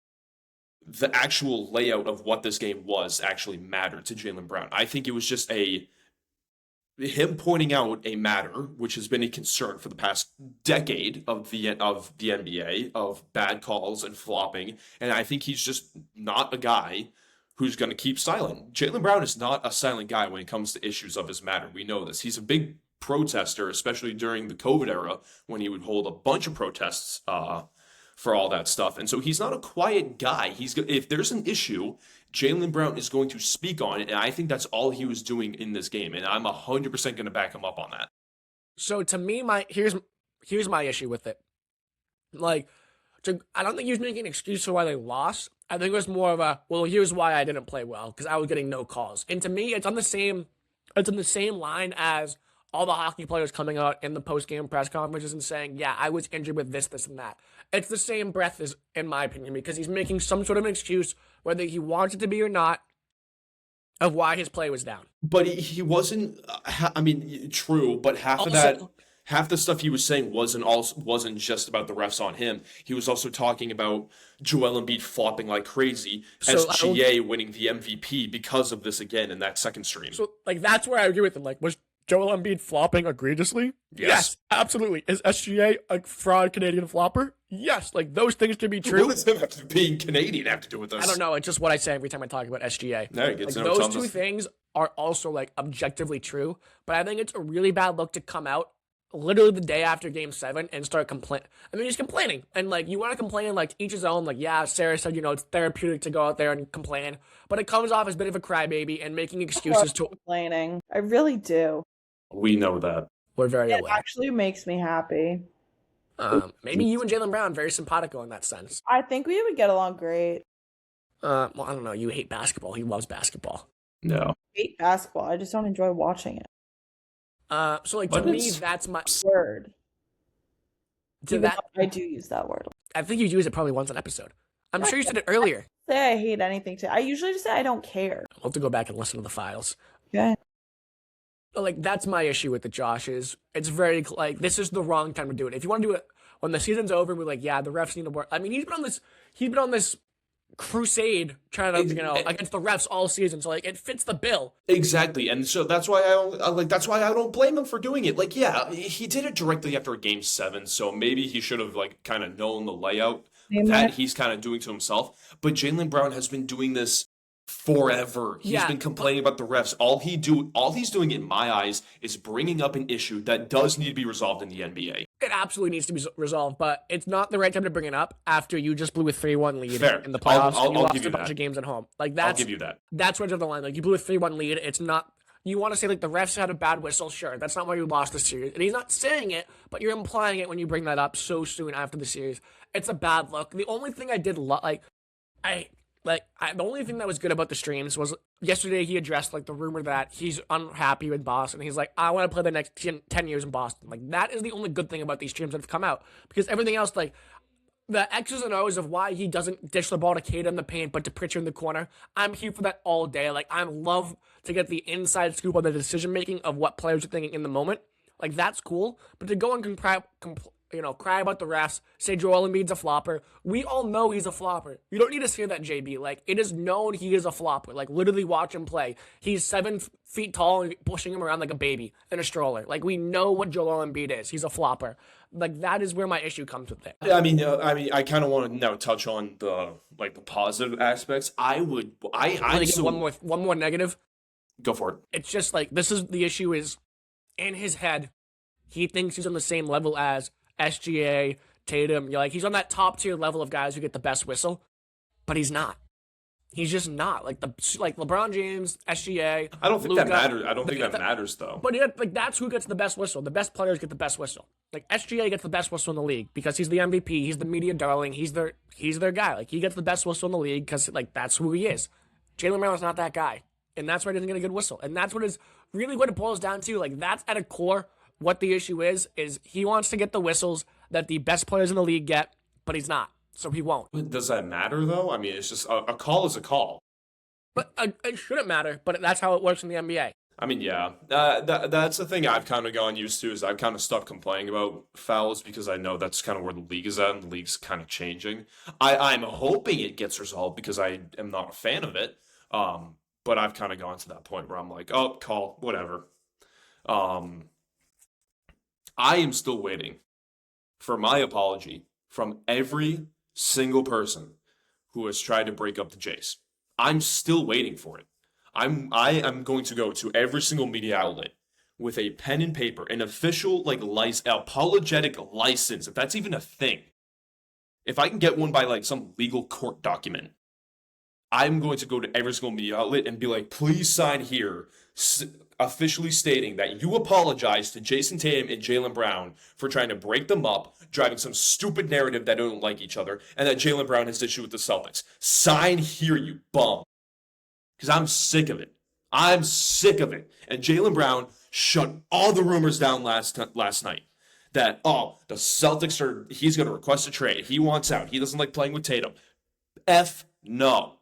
the actual layout of what this game was actually mattered to Jaylen Brown. I think it was just him pointing out a matter which has been a concern for the past decade of the NBA, of bad calls and flopping, and I think he's just not a guy who's going to keep silent. Jaylen Brown is not a silent guy when it comes to issues of his matter. We know this. He's a big protester, especially during the COVID era when he would hold a bunch of protests for all that stuff. And so he's not a quiet guy. If there's an issue, Jaylen Brown is going to speak on it, and I think that's all he was doing in this game, and I'm 100% going to back him up on that. So to me, here's my issue with it. Like, I don't think he was making an excuse for why they lost. I think it was more of a, well, here's why I didn't play well, because I was getting no calls. And to me, it's in the same line as all the hockey players coming out in the post-game press conferences and saying, yeah, I was injured with this, this, and that. It's the same breath, as, in my opinion, because he's making some sort of an excuse, whether he wants it to be or not, of why his play was down. But he wasn't, I mean, true, but half the stuff he was saying wasn't just about the refs on him. He was also talking about Joel Embiid flopping like crazy, SGA winning the MVP because of this again in that second stream. So, like, that's where I agree with him. Like, was Joel Embiid flopping egregiously? Yes, absolutely. Is SGA a fraud Canadian flopper? Yes, like, those things can be true. What does being Canadian have to do with this? I don't know. It's just what I say every time I talk about SGA. No, like, those two things are also, like, objectively true, but I think it's a really bad look to come out literally the day after Game 7 and start complaining. I mean, he's complaining. And, like, you want to complain, like, each his own. Like, yeah, Sara said, it's therapeutic to go out there and complain. But it comes off as a bit of a crybaby and making excuses to... Complaining. I really do. We know that. We're very aware. It actually makes me happy. Maybe you and Jaylen Brown, very simpatico in that sense. I think we would get along great. Well, I don't know. You hate basketball. He loves basketball. No. I hate basketball. I just don't enjoy watching it. So, like, to me, that's my word. To that, I do use that word. I think you use it probably once an episode. I'm sure you said it earlier. Say I hate anything. I usually just say I don't care. I'll have to go back and listen to the files. Okay. But, like, that's my issue with the Josh is it's very, like, this is the wrong time to do it. If you want to do it when the season's over, we're like, yeah, the refs need to work. I mean, he's been on this crusade trying to, against the refs all season. So, like, it fits the bill. Exactly. And so that's why I don't blame him for doing it. Like, yeah, he did it directly after Game 7. So maybe he should have, like, kind of known the layout that he's kind of doing to himself. But Jaylen Brown has been doing this forever. He's been complaining about the refs. All he's doing in my eyes is bringing up an issue that does need to be resolved in the NBA. It absolutely needs to be resolved, but it's not the right time to bring it up after you just blew a 3-1 lead in the playoffs and you lost a bunch of games at home. Like, I'll give you that. That's right on the line. Like, you blew a 3-1 lead. It's not... You want to say, like, the refs had a bad whistle? Sure. That's not why you lost the series. And he's not saying it, but you're implying it when you bring that up so soon after the series. It's a bad look. The only thing I did... the only thing that was good about the streams was yesterday he addressed, like, the rumor that he's unhappy with Boston. He's like, I want to play the next 10 years in Boston. Like, that is the only good thing about these streams that have come out. Because everything else, like, the X's and O's of why he doesn't dish the ball to Kate in the paint, but to Pritchard in the corner, I'm here for that all day. Like, I love to get the inside scoop on the decision-making of what players are thinking in the moment. Like, that's cool. But to go and cry about the refs, say Joel Embiid's a flopper. We all know he's a flopper. You don't need to say that, JB. Like, it is known he is a flopper. Like, literally watch him play. He's 7 feet tall and pushing him around like a baby in a stroller. Like, we know what Joel Embiid is. He's a flopper. Like, that is where my issue comes with it. I kind of want to now touch on the positive aspects. I'm so, one more negative. Go for it. It's just like, the issue is, in his head, he thinks he's on the same level as SGA, Tatum. He's on that top tier level of guys who get the best whistle, but he's not. He's just not. Like LeBron James, SGA. I don't think Luka, that matters. I don't think that matters though. But that's who gets the best whistle. The best players get the best whistle. Like, SGA gets the best whistle in the league because he's the MVP. He's the media darling. He's their guy. Like, he gets the best whistle in the league because that's who he is. Jaylen Brown's not that guy, and that's why he doesn't get a good whistle. And that's what it boils down to. Like, that's at a core. What the issue is he wants to get the whistles that the best players in the league get, but he's not, so he won't. Does that matter, though? I mean, it's just a call is a call. But it shouldn't matter, but that's how it works in the NBA. I mean, yeah, that's the thing I've kind of gotten used to is I've kind of stopped complaining about fouls because I know that's kind of where the league is at and the league's kind of changing. I'm hoping it gets resolved because I am not a fan of it, but I've kind of gone to that point where I'm like, oh, call, whatever. I am still waiting for my apology from every single person who has tried to break up the Jays. I'm still waiting for it. I am going to go to every single media outlet with a pen and paper, an official apologetic license, if that's even a thing. If I can get one by some legal court document, I'm going to go to every single media outlet and be like, please sign here, officially stating that you apologize to Jason Tatum and Jaylen Brown for trying to break them up, driving some stupid narrative that don't like each other, and that Jaylen Brown has issue with the Celtics. Sign here, you bum. Because I'm sick of it. I'm sick of it. And Jaylen Brown shut all the rumors down last night. That, the Celtics he's going to request a trade. He wants out. He doesn't like playing with Tatum. F no.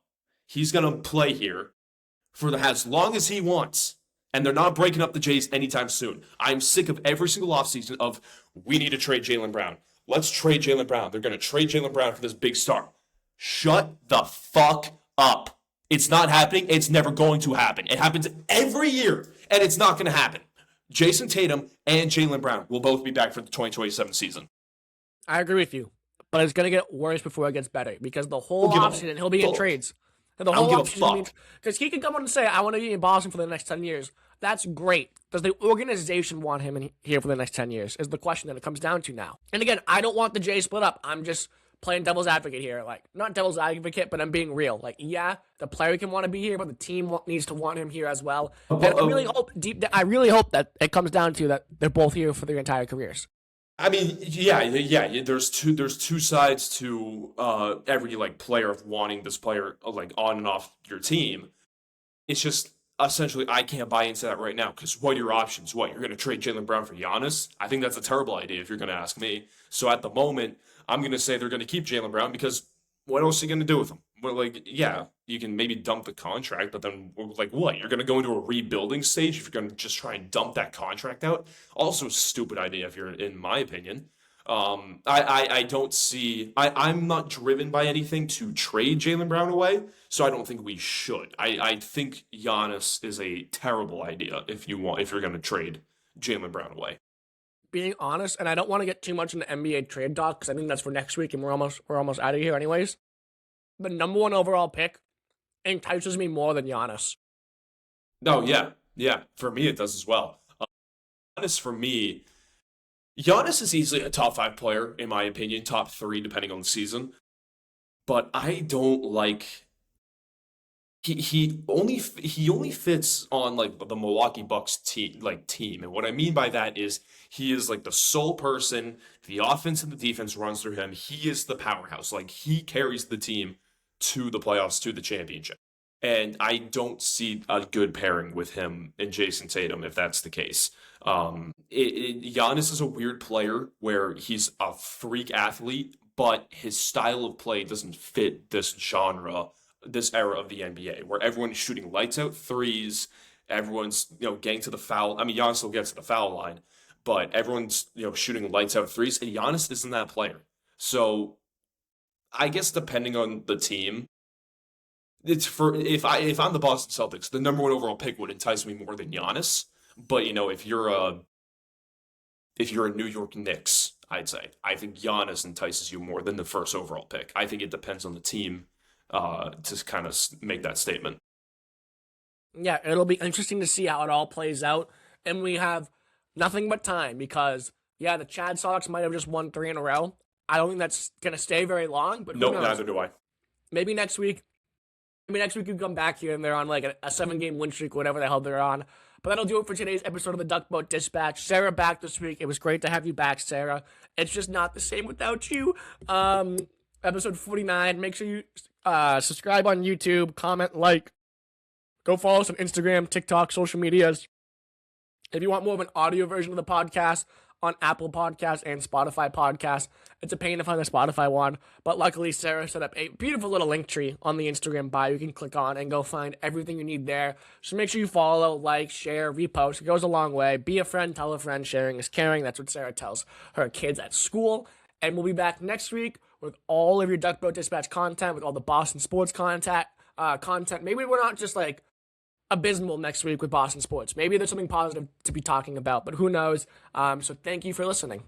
He's going to play here for as long as he wants. And they're not breaking up the Jays anytime soon. I'm sick of every single offseason of, we need to trade Jaylen Brown. Let's trade Jaylen Brown. They're going to trade Jaylen Brown for this big star. Shut the fuck up. It's not happening. It's never going to happen. It happens every year, and it's not going to happen. Jason Tatum and Jaylen Brown will both be back for the 2027 season. I agree with you, but it's going to get worse before it gets better because the whole offseason, he'll be in trades. And the whole offseason, because he can come on and say, I want to be in Boston for the next 10 years. That's great. Does the organization want him here for the next 10 years is the question that it comes down to now. And again, I don't want the Jays split up. I'm just playing devil's advocate here. Not devil's advocate, but I'm being real. Yeah, the player can want to be here, but the team needs to want him here as well. And I really hope that it comes down to that they're both here for their entire careers. I mean, yeah. There's two sides to every player of wanting this player on and off your team. It's just essentially I can't buy into that right now because what are your options? What, you're going to trade Jaylen Brown for Giannis? I think that's a terrible idea if you're going to ask me. So at the moment, I'm going to say they're going to keep Jaylen Brown because what else are you going to do with him? Well, yeah, you can maybe dump the contract, but then what? You're going to go into a rebuilding stage if you're going to just try and dump that contract out? Also a stupid idea if you're, in my opinion. I don't see, I'm not driven by anything to trade Jaylen Brown away, so I don't think we should. I think Giannis is a terrible idea if you're going to trade Jaylen Brown away. Being honest, and I don't want to get too much into NBA trade talk because I think that's for next week and we're almost out of here anyways. The number 1 overall pick entices me more than Giannis. No, yeah. For me, it does as well. For me, Giannis is easily a top 5 player, in my opinion, top 3, depending on the season. But I don't like... He only fits on the Milwaukee Bucks team. And what I mean by that is he is the sole person, the offense and the defense runs through him. He is the powerhouse. He carries the team to the playoffs, to the championship. And I don't see a good pairing with him and Jason Tatum if that's the case. Giannis is a weird player where he's a freak athlete, but his style of play doesn't fit this era of the NBA, where everyone's shooting lights out threes, everyone's getting to the foul. I mean, Giannis will get to the foul line, but everyone's, shooting lights out threes, and Giannis isn't that player. So I guess depending on the team, it's for if I'm the Boston Celtics, the number one overall pick would entice me more than Giannis. But if you're a New York Knicks, I'd say I think Giannis entices you more than the first overall pick. I think it depends on the team to kind of make that statement. Yeah, it'll be interesting to see how it all plays out. And we have nothing but time because, the Chad Sox might have just won 3 in a row. I don't think that's going to stay very long, but who knows? Neither do I. Maybe next week you come back here and they're on like a 7-game win streak, whatever the hell they're on. But that'll do it for today's episode of the Duck Boat Dispatch. Sarah back this week. It was great to have you back, Sarah. It's just not the same without you. Episode 49. Make sure you subscribe on YouTube, comment, like. Go follow us on Instagram, TikTok, social medias. If you want more of an audio version of the podcast on Apple Podcasts and Spotify Podcasts, it's a pain to find the Spotify one. But luckily, Sarah set up a beautiful little link tree on the Instagram bio you can click on and go find everything you need there. So make sure you follow, like, share, repost. It goes a long way. Be a friend, tell a friend. Sharing is caring. That's what Sarah tells her kids at school. And we'll be back next week with all of your Duck Boat Dispatch content, with all the Boston sports content. Maybe we're not just like abysmal next week with Boston sports. Maybe there's something positive to be talking about, but who knows? So thank you for listening.